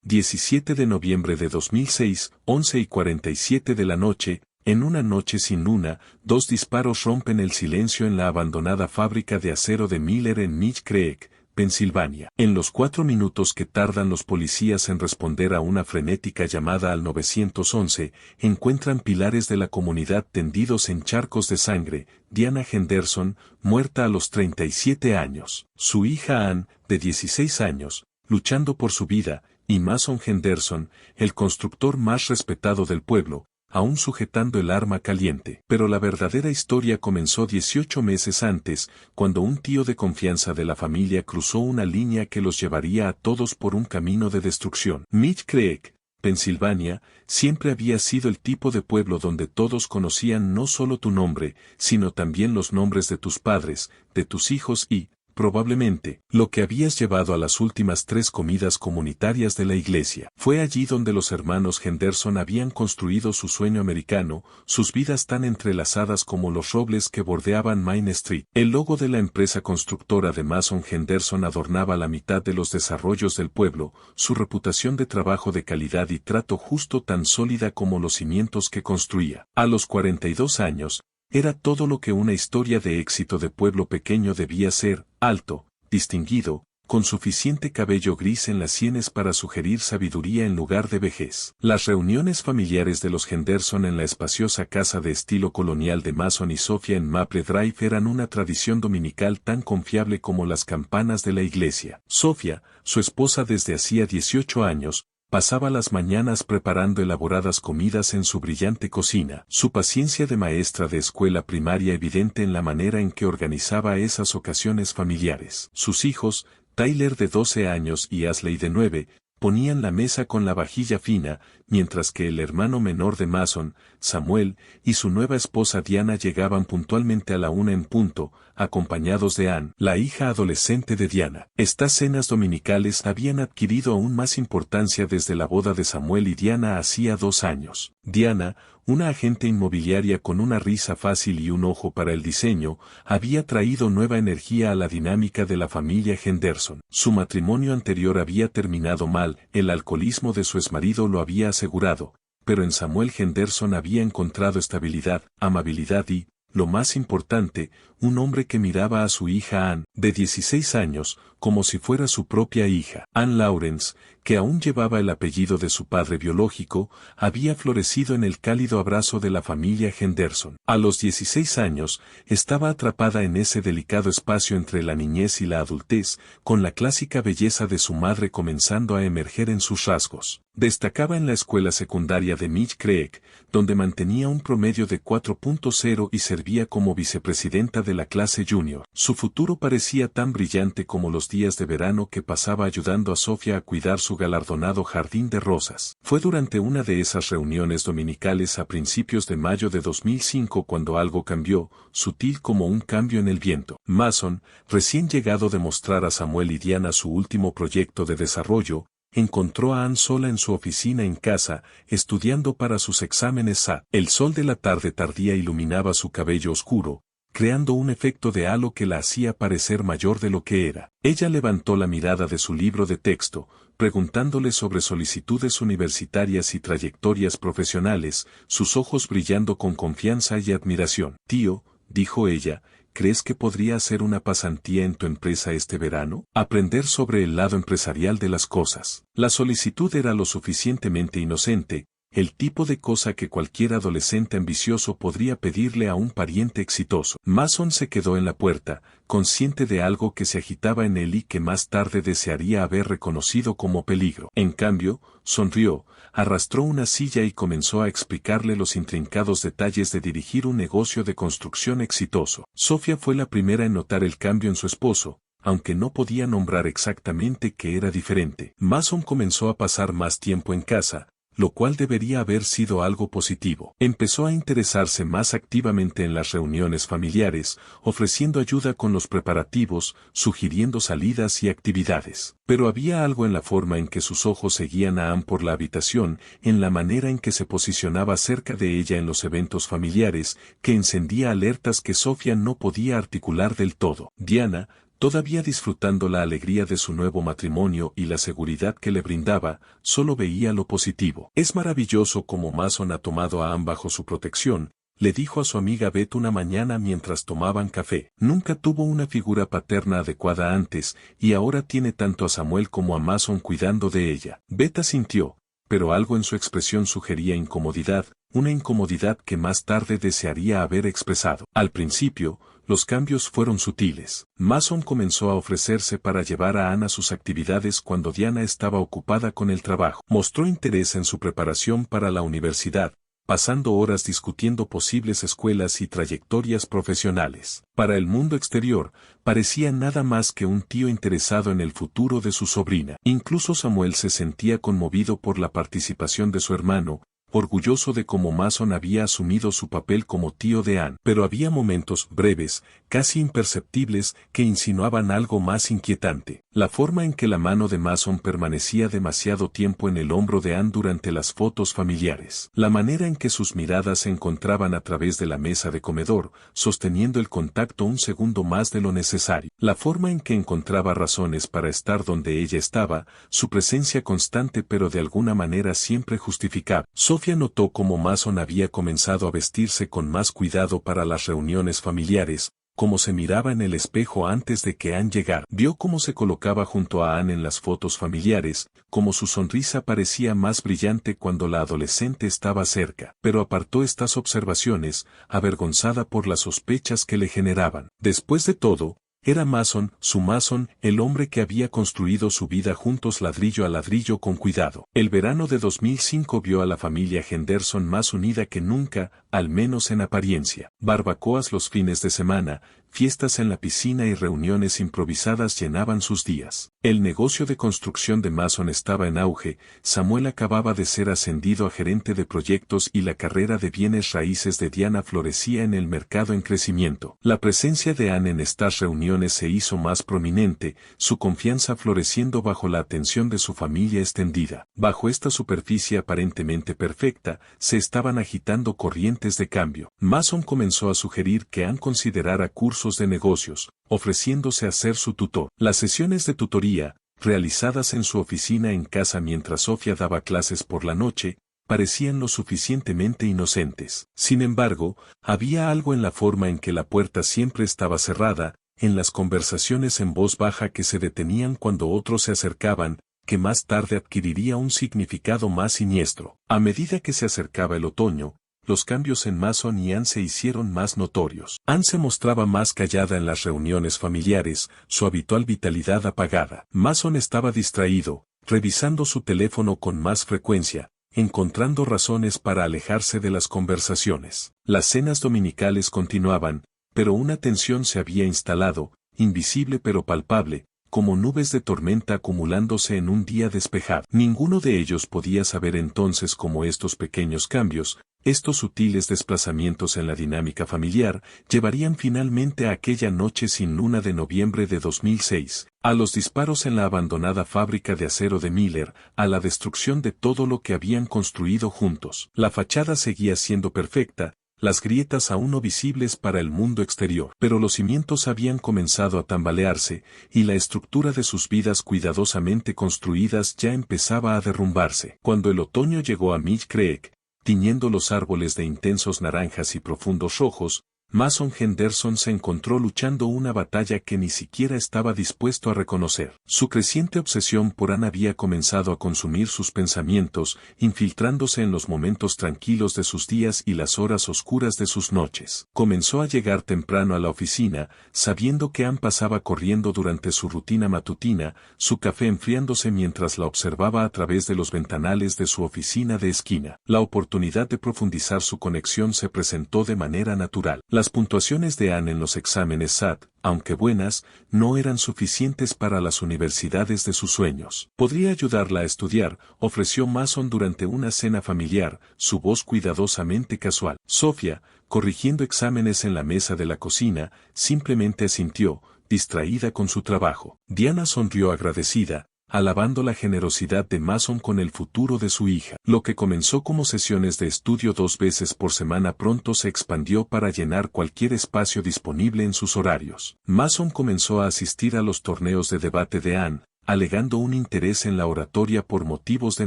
17 de noviembre de 2006, 11:47 de la noche. En una noche sin luna, dos disparos rompen el silencio en la abandonada fábrica de acero de Miller en Mill Creek, Pensilvania. En los 4 minutos que tardan los policías en responder a una frenética llamada al 911, encuentran pilares de la comunidad tendidos en charcos de sangre. Diana Henderson, muerta a los 37 años. Su hija Ann, de 16 años, luchando por su vida, y Mason Henderson, el constructor más respetado del pueblo, aún sujetando el arma caliente. Pero la verdadera historia comenzó 18 meses antes, cuando un tío de confianza de la familia cruzó una línea que los llevaría a todos por un camino de destrucción. Mill Creek, Pensilvania, siempre había sido el tipo de pueblo donde todos conocían no solo tu nombre, sino también los nombres de tus padres, de tus hijos y, probablemente, lo que habías llevado a las últimas 3 comidas comunitarias de la iglesia. Fue allí donde los hermanos Henderson habían construido su sueño americano, sus vidas tan entrelazadas como los robles que bordeaban Main Street. El logo de la empresa constructora de Mason Henderson adornaba la mitad de los desarrollos del pueblo, su reputación de trabajo de calidad y trato justo tan sólida como los cimientos que construía. A los 42 años, era todo lo que una historia de éxito de pueblo pequeño debía ser: alto, distinguido, con suficiente cabello gris en las sienes para sugerir sabiduría en lugar de vejez. Las reuniones familiares de los Henderson en la espaciosa casa de estilo colonial de Mason y Sophia en Maple Drive eran una tradición dominical tan confiable como las campanas de la iglesia. Sophia, su esposa desde hacía 18 años, pasaba las mañanas preparando elaboradas comidas en su brillante cocina. Su paciencia de maestra de escuela primaria evidente en la manera en que organizaba esas ocasiones familiares. Sus hijos, Tyler de 12 años y Ashley de 9, ponían la mesa con la vajilla fina, mientras que el hermano menor de Mason, Samuel, y su nueva esposa Diana llegaban puntualmente a la 1 en punto, acompañados de Ann, la hija adolescente de Diana. Estas cenas dominicales habían adquirido aún más importancia desde la boda de Samuel y Diana hacía 2 años. Diana, una agente inmobiliaria con una risa fácil y un ojo para el diseño, había traído nueva energía a la dinámica de la familia Henderson. Su matrimonio anterior había terminado mal, el alcoholismo de su exmarido lo había asegurado, pero en Samuel Henderson había encontrado estabilidad, amabilidad y, lo más importante, un hombre que miraba a su hija Ann, de 16 años, como si fuera su propia hija. Ann Lawrence, que aún llevaba el apellido de su padre biológico, había florecido en el cálido abrazo de la familia Henderson. A los 16 años, estaba atrapada en ese delicado espacio entre la niñez y la adultez, con la clásica belleza de su madre comenzando a emerger en sus rasgos. Destacaba en la escuela secundaria de Mill Creek, donde mantenía un promedio de 4.0 y servía como vicepresidenta de la clase junior. Su futuro parecía tan brillante como los días de verano que pasaba ayudando a Sophia a cuidar su galardonado jardín de rosas. Fue durante una de esas reuniones dominicales a principios de mayo de 2005 cuando algo cambió, sutil como un cambio en el viento. Mason, recién llegado de mostrar a Samuel y Diana su último proyecto de desarrollo, encontró a Ann sola en su oficina en casa, estudiando para sus exámenes SAT. El sol de la tarde tardía iluminaba su cabello oscuro, creando un efecto de halo que la hacía parecer mayor de lo que era. Ella levantó la mirada de su libro de texto, preguntándole sobre solicitudes universitarias y trayectorias profesionales, sus ojos brillando con confianza y admiración. «Tío», dijo ella, ¿crees que podría hacer una pasantía en tu empresa este verano? Aprender sobre el lado empresarial de las cosas. La solicitud era lo suficientemente inocente, el tipo de cosa que cualquier adolescente ambicioso podría pedirle a un pariente exitoso. Mason se quedó en la puerta, consciente de algo que se agitaba en él y que más tarde desearía haber reconocido como peligro. En cambio, sonrió, arrastró una silla y comenzó a explicarle los intrincados detalles de dirigir un negocio de construcción exitoso. Sophia fue la primera en notar el cambio en su esposo, aunque no podía nombrar exactamente qué era diferente. Mason comenzó a pasar más tiempo en casa, lo cual debería haber sido algo positivo. Empezó a interesarse más activamente en las reuniones familiares, ofreciendo ayuda con los preparativos, sugiriendo salidas y actividades. Pero había algo en la forma en que sus ojos seguían a Ann por la habitación, en la manera en que se posicionaba cerca de ella en los eventos familiares, que encendía alertas que Sophia no podía articular del todo. Diana, Todavía disfrutando la alegría de su nuevo matrimonio y la seguridad que le brindaba, solo veía lo positivo. Es maravilloso cómo Mason ha tomado a Anne bajo su protección, le dijo a su amiga Beth una mañana mientras tomaban café. Nunca tuvo una figura paterna adecuada antes, y ahora tiene tanto a Samuel como a Mason cuidando de ella. Beth asintió, pero algo en su expresión sugería incomodidad, una incomodidad que más tarde desearía haber expresado. Al principio, los cambios fueron sutiles. Mason comenzó a ofrecerse para llevar a Anne a sus actividades cuando Diana estaba ocupada con el trabajo. Mostró interés en su preparación para la universidad, pasando horas discutiendo posibles escuelas y trayectorias profesionales. Para el mundo exterior, parecía nada más que un tío interesado en el futuro de su sobrina. Incluso Samuel se sentía conmovido por la participación de su hermano, orgulloso de cómo Mason había asumido su papel como tío de Anne. Pero había momentos breves, casi imperceptibles, que insinuaban algo más inquietante. La forma en que la mano de Mason permanecía demasiado tiempo en el hombro de Anne durante las fotos familiares. La manera en que sus miradas se encontraban a través de la mesa de comedor, sosteniendo el contacto un segundo más de lo necesario. La forma en que encontraba razones para estar donde ella estaba, su presencia constante pero de alguna manera siempre justificada. Sofía notó cómo Mason había comenzado a vestirse con más cuidado para las reuniones familiares, cómo se miraba en el espejo antes de que Anne llegara. Vio cómo se colocaba junto a Anne en las fotos familiares, cómo su sonrisa parecía más brillante cuando la adolescente estaba cerca. Pero apartó estas observaciones, avergonzada por las sospechas que le generaban. Después de todo, era Mason, su Mason, el hombre que había construido su vida juntos ladrillo a ladrillo con cuidado. El verano de 2005 vio a la familia Henderson más unida que nunca, al menos en apariencia. Barbacoas los fines de semana, fiestas en la piscina y reuniones improvisadas llenaban sus días. El negocio de construcción de Mason estaba en auge, Samuel acababa de ser ascendido a gerente de proyectos y la carrera de bienes raíces de Diana florecía en el mercado en crecimiento. La presencia de Anne en estas reuniones se hizo más prominente, su confianza floreciendo bajo la atención de su familia extendida. Bajo esta superficie aparentemente perfecta, se estaban agitando corrientes de cambio. Mason comenzó a sugerir que Anne considerara cursos de negocios, ofreciéndose a ser su tutor. Las sesiones de tutoría, realizadas en su oficina en casa mientras Sofía daba clases por la noche, parecían lo suficientemente inocentes. Sin embargo, había algo en la forma en que la puerta siempre estaba cerrada, en las conversaciones en voz baja que se detenían cuando otros se acercaban, que más tarde adquiriría un significado más siniestro. A medida que se acercaba el otoño, los cambios en Mason y Anne se hicieron más notorios. Anne se mostraba más callada en las reuniones familiares, su habitual vitalidad apagada. Mason estaba distraído, revisando su teléfono con más frecuencia, encontrando razones para alejarse de las conversaciones. Las cenas dominicales continuaban, pero una tensión se había instalado, invisible pero palpable, como nubes de tormenta acumulándose en un día despejado. Ninguno de ellos podía saber entonces cómo estos pequeños cambios, estos sutiles desplazamientos en la dinámica familiar, llevarían finalmente a aquella noche sin luna de noviembre de 2006, a los disparos en la abandonada fábrica de acero de Miller, a la destrucción de todo lo que habían construido juntos. La fachada seguía siendo perfecta, las grietas aún no visibles para el mundo exterior, pero los cimientos habían comenzado a tambalearse, y la estructura de sus vidas cuidadosamente construidas ya empezaba a derrumbarse. Cuando el otoño llegó a Mill Creek, tiñendo los árboles de intensos naranjas y profundos rojos, Mason Henderson se encontró luchando una batalla que ni siquiera estaba dispuesto a reconocer. Su creciente obsesión por Anne había comenzado a consumir sus pensamientos, infiltrándose en los momentos tranquilos de sus días y las horas oscuras de sus noches. Comenzó a llegar temprano a la oficina, sabiendo que Anne pasaba corriendo durante su rutina matutina, su café enfriándose mientras la observaba a través de los ventanales de su oficina de esquina. La oportunidad de profundizar su conexión se presentó de manera natural. Las puntuaciones de Anne en los exámenes SAT, aunque buenas, no eran suficientes para las universidades de sus sueños. Podría ayudarla a estudiar, ofreció Mason durante una cena familiar, su voz cuidadosamente casual. Sofía, corrigiendo exámenes en la mesa de la cocina, simplemente asintió, distraída con su trabajo. Diana sonrió agradecida, alabando la generosidad de Mason con el futuro de su hija. Lo que comenzó como sesiones de estudio 2 veces por semana pronto se expandió para llenar cualquier espacio disponible en sus horarios. Mason comenzó a asistir a los torneos de debate de Anne, alegando un interés en la oratoria por motivos de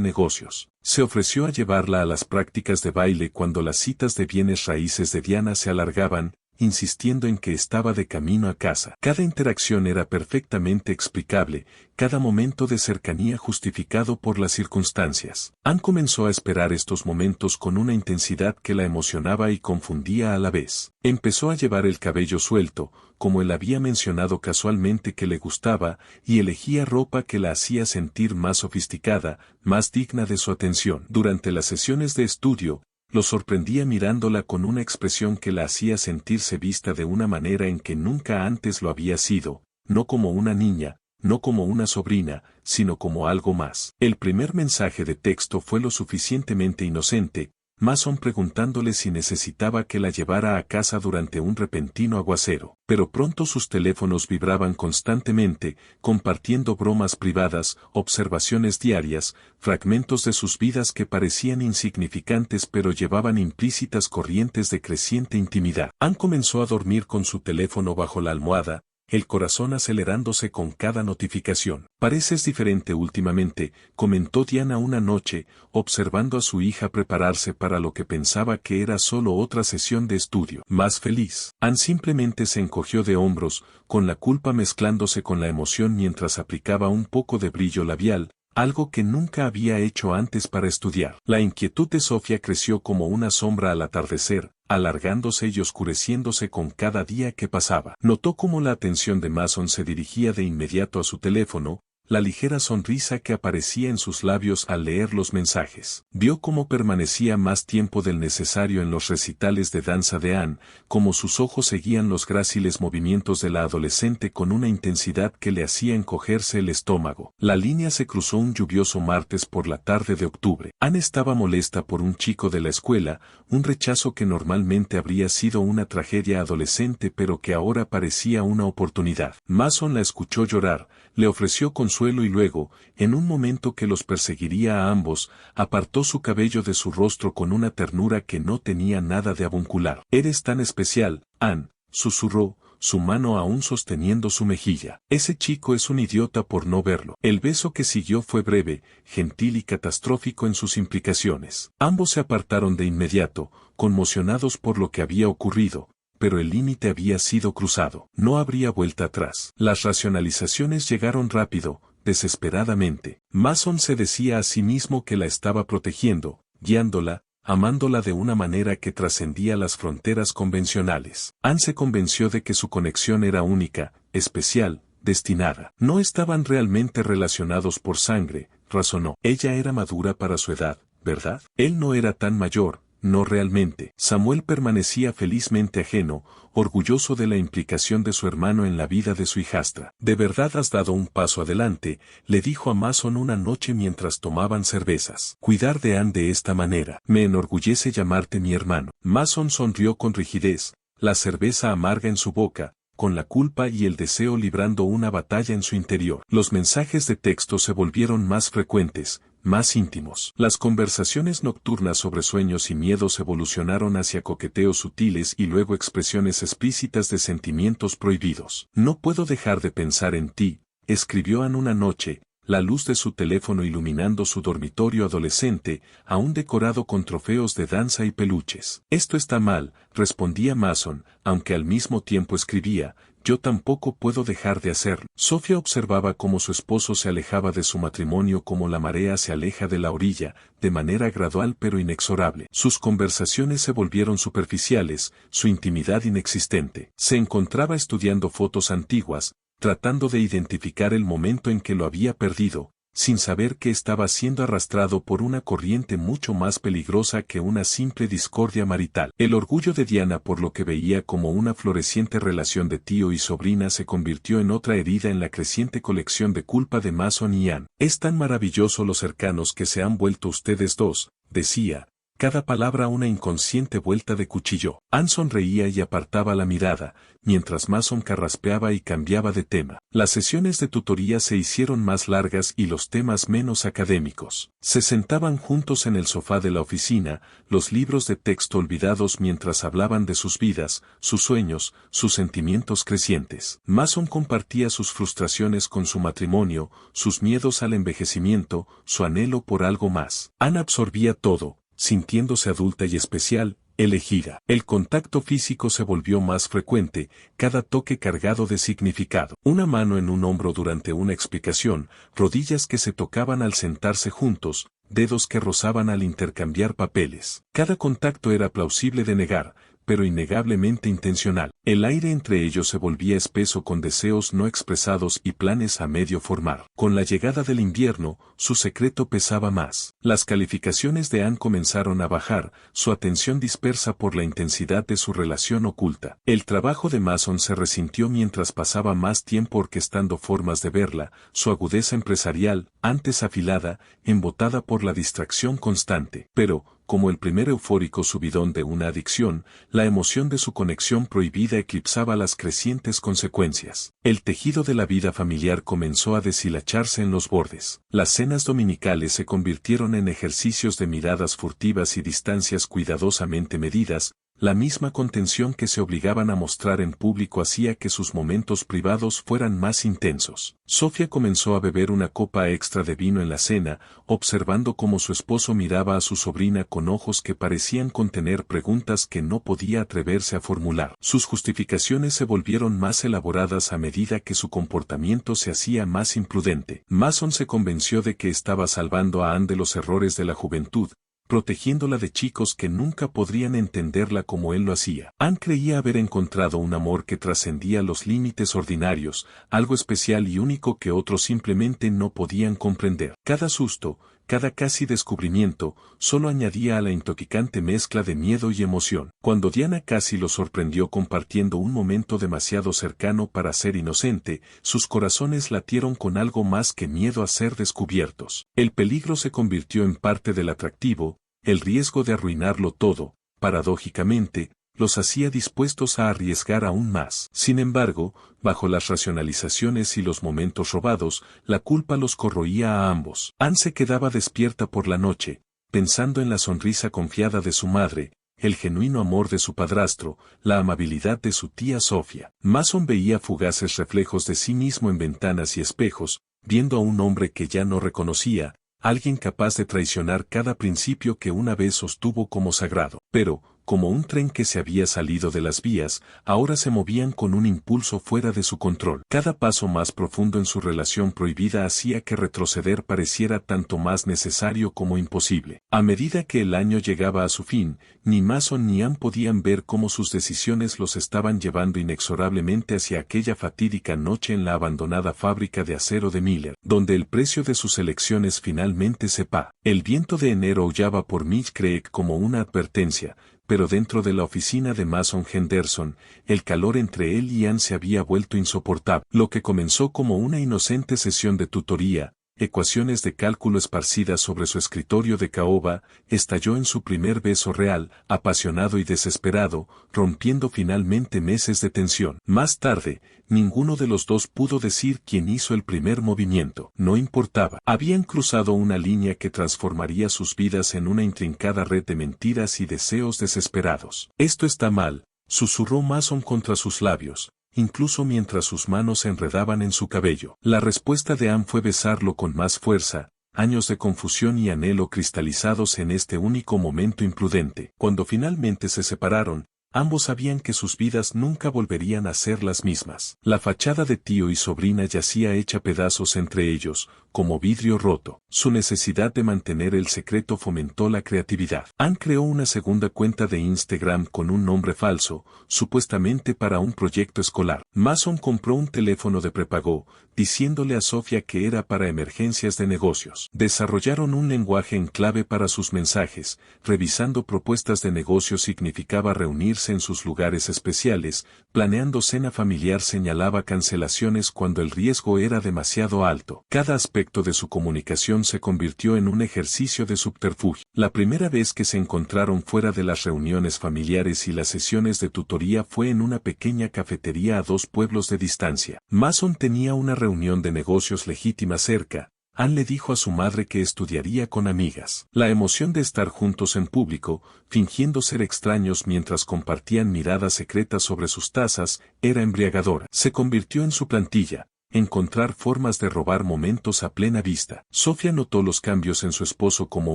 negocios. Se ofreció a llevarla a las prácticas de baile cuando las citas de bienes raíces de Diana se alargaban, insistiendo en que estaba de camino a casa. Cada interacción era perfectamente explicable, cada momento de cercanía justificado por las circunstancias. Anne comenzó a esperar estos momentos con una intensidad que la emocionaba y confundía a la vez. Empezó a llevar el cabello suelto, como él había mencionado casualmente que le gustaba, y elegía ropa que la hacía sentir más sofisticada, más digna de su atención. Durante las sesiones de estudio, lo sorprendía mirándola con una expresión que la hacía sentirse vista de una manera en que nunca antes lo había sido, no como una niña, no como una sobrina, sino como algo más. El primer mensaje de texto fue lo suficientemente inocente, Mason preguntándole si necesitaba que la llevara a casa durante un repentino aguacero. Pero pronto sus teléfonos vibraban constantemente, compartiendo bromas privadas, observaciones diarias, fragmentos de sus vidas que parecían insignificantes pero llevaban implícitas corrientes de creciente intimidad. Anne comenzó a dormir con su teléfono bajo la almohada, el corazón acelerándose con cada notificación. «Pareces diferente últimamente», comentó Diana una noche, observando a su hija prepararse para lo que pensaba que era solo otra sesión de estudio. «Más feliz». Anne simplemente se encogió de hombros, con la culpa mezclándose con la emoción mientras aplicaba un poco de brillo labial, algo que nunca había hecho antes para estudiar. La inquietud de Sofía creció como una sombra al atardecer, alargándose y oscureciéndose con cada día que pasaba. Notó cómo la atención de Mason se dirigía de inmediato a su teléfono, la ligera sonrisa que aparecía en sus labios al leer los mensajes. Vio cómo permanecía más tiempo del necesario en los recitales de danza de Anne, cómo sus ojos seguían los gráciles movimientos de la adolescente con una intensidad que le hacía encogerse el estómago. La línea se cruzó un lluvioso martes por la tarde de octubre. Anne estaba molesta por un chico de la escuela, un rechazo que normalmente habría sido una tragedia adolescente pero que ahora parecía una oportunidad. Mason la escuchó llorar, le ofreció consuelo y luego, en un momento que los perseguiría a ambos, apartó su cabello de su rostro con una ternura que no tenía nada de avuncular. «Eres tan especial, Anne», susurró, su mano aún sosteniendo su mejilla. «Ese chico es un idiota por no verlo». El beso que siguió fue breve, gentil y catastrófico en sus implicaciones. Ambos se apartaron de inmediato, conmocionados por lo que había ocurrido, pero el límite había sido cruzado. No habría vuelta atrás. Las racionalizaciones llegaron rápido, desesperadamente. Mason se decía a sí mismo que la estaba protegiendo, guiándola, amándola de una manera que trascendía las fronteras convencionales. Anne se convenció de que su conexión era única, especial, destinada. No estaban realmente relacionados por sangre, razonó. Ella era madura para su edad, ¿verdad? Él no era tan mayor. No realmente. Samuel permanecía felizmente ajeno, orgulloso de la implicación de su hermano en la vida de su hijastra. «De verdad has dado un paso adelante», le dijo a Mason una noche mientras tomaban cervezas. «Cuidar de Anne de esta manera. Me enorgullece llamarte mi hermano». Mason sonrió con rigidez, la cerveza amarga en su boca, con la culpa y el deseo librando una batalla en su interior. Los mensajes de texto se volvieron más frecuentes, más íntimos. Las conversaciones nocturnas sobre sueños y miedos evolucionaron hacia coqueteos sutiles y luego expresiones explícitas de sentimientos prohibidos. «No puedo dejar de pensar en ti», escribió Anne una noche, la luz de su teléfono iluminando su dormitorio adolescente, aún decorado con trofeos de danza y peluches. «Esto está mal», respondía Mason, aunque al mismo tiempo escribía, «yo tampoco puedo dejar de hacerlo». Sofía observaba cómo su esposo se alejaba de su matrimonio como la marea se aleja de la orilla, de manera gradual pero inexorable. Sus conversaciones se volvieron superficiales, su intimidad inexistente. Se encontraba estudiando fotos antiguas, tratando de identificar el momento en que lo había perdido, sin saber que estaba siendo arrastrado por una corriente mucho más peligrosa que una simple discordia marital. El orgullo de Diana por lo que veía como una floreciente relación de tío y sobrina se convirtió en otra herida en la creciente colección de culpa de Mason y Anne. «Es tan maravilloso lo cercanos que se han vuelto ustedes dos», decía, cada palabra una inconsciente vuelta de cuchillo. Anne sonreía y apartaba la mirada, mientras Mason carraspeaba y cambiaba de tema. Las sesiones de tutoría se hicieron más largas y los temas menos académicos. Se sentaban juntos en el sofá de la oficina, los libros de texto olvidados mientras hablaban de sus vidas, sus sueños, sus sentimientos crecientes. Mason compartía sus frustraciones con su matrimonio, sus miedos al envejecimiento, su anhelo por algo más. Anne absorbía todo, sintiéndose adulta y especial, elegida. El contacto físico se volvió más frecuente, cada toque cargado de significado. Una mano en un hombro durante una explicación, rodillas que se tocaban al sentarse juntos, dedos que rozaban al intercambiar papeles. Cada contacto era plausible de negar, pero innegablemente intencional. El aire entre ellos se volvía espeso con deseos no expresados y planes a medio formar. Con la llegada del invierno, su secreto pesaba más. Las calificaciones de Anne comenzaron a bajar, su atención dispersa por la intensidad de su relación oculta. El trabajo de Mason se resintió mientras pasaba más tiempo orquestando formas de verla, su agudeza empresarial, antes afilada, embotada por la distracción constante. Pero, como el primer eufórico subidón de una adicción, la emoción de su conexión prohibida eclipsaba las crecientes consecuencias. El tejido de la vida familiar comenzó a deshilacharse en los bordes. Las cenas dominicales se convirtieron en ejercicios de miradas furtivas y distancias cuidadosamente medidas. La misma contención que se obligaban a mostrar en público hacía que sus momentos privados fueran más intensos. Sofía comenzó a beber una copa extra de vino en la cena, observando cómo su esposo miraba a su sobrina con ojos que parecían contener preguntas que no podía atreverse a formular. Sus justificaciones se volvieron más elaboradas a medida que su comportamiento se hacía más imprudente. Mason se convenció de que estaba salvando a Anne de los errores de la juventud, protegiéndola de chicos que nunca podrían entenderla como él lo hacía. Anne creía haber encontrado un amor que trascendía los límites ordinarios, algo especial y único que otros simplemente no podían comprender. Cada susto, cada casi descubrimiento, solo añadía a la intoxicante mezcla de miedo y emoción. Cuando Diana casi lo sorprendió compartiendo un momento demasiado cercano para ser inocente, sus corazones latieron con algo más que miedo a ser descubiertos. El peligro se convirtió en parte del atractivo, el riesgo de arruinarlo todo, paradójicamente, los hacía dispuestos a arriesgar aún más. Sin embargo, bajo las racionalizaciones y los momentos robados, la culpa los corroía a ambos. Anne se quedaba despierta por la noche, pensando en la sonrisa confiada de su madre, el genuino amor de su padrastro, la amabilidad de su tía Sofía. Mason veía fugaces reflejos de sí mismo en ventanas y espejos, viendo a un hombre que ya no reconocía, alguien capaz de traicionar cada principio que una vez sostuvo como sagrado. Pero, como un tren que se había salido de las vías, ahora se movían con un impulso fuera de su control. Cada paso más profundo en su relación prohibida hacía que retroceder pareciera tanto más necesario como imposible. A medida que el año llegaba a su fin, ni Mason ni Anne podían ver cómo sus decisiones los estaban llevando inexorablemente hacia aquella fatídica noche en la abandonada fábrica de acero de Miller, donde el precio de sus elecciones finalmente se pagó. El viento de enero aullaba por Mill Creek como una advertencia, pero dentro de la oficina de Mason Henderson, el calor entre él y Anne se había vuelto insoportable. Lo que comenzó como una inocente sesión de tutoría, ecuaciones de cálculo esparcidas sobre su escritorio de caoba, estalló en su primer beso real, apasionado y desesperado, rompiendo finalmente meses de tensión. Más tarde, ninguno de los dos pudo decir quién hizo el primer movimiento. No importaba. Habían cruzado una línea que transformaría sus vidas en una intrincada red de mentiras y deseos desesperados. Esto está mal, susurró Mason contra sus labios, incluso mientras sus manos se enredaban en su cabello. La respuesta de Anne fue besarlo con más fuerza, años de confusión y anhelo cristalizados en este único momento imprudente. Cuando finalmente se separaron, ambos sabían que sus vidas nunca volverían a ser las mismas. La fachada de tío y sobrina yacía hecha pedazos entre ellos, como vidrio roto. Su necesidad de mantener el secreto fomentó la creatividad. Anne creó una segunda cuenta de Instagram con un nombre falso, supuestamente para un proyecto escolar. Mason compró un teléfono de prepago, diciéndole a Sofía que era para emergencias de negocios. Desarrollaron un lenguaje en clave para sus mensajes, revisando propuestas de negocio significaba reunirse reunirse en sus lugares especiales, planeando cena familiar señalaba cancelaciones cuando el riesgo era demasiado alto. Cada aspecto de su comunicación se convirtió en un ejercicio de subterfugio. La primera vez que se encontraron fuera de las reuniones familiares y las sesiones de tutoría fue en una pequeña cafetería a 2 pueblos de distancia. Mason tenía una reunión de negocios legítima cerca. Anne le dijo a su madre que estudiaría con amigas. La emoción de estar juntos en público, fingiendo ser extraños mientras compartían miradas secretas sobre sus tazas, era embriagadora. Se convirtió en su plantilla, encontrar formas de robar momentos a plena vista. Sofía notó los cambios en su esposo como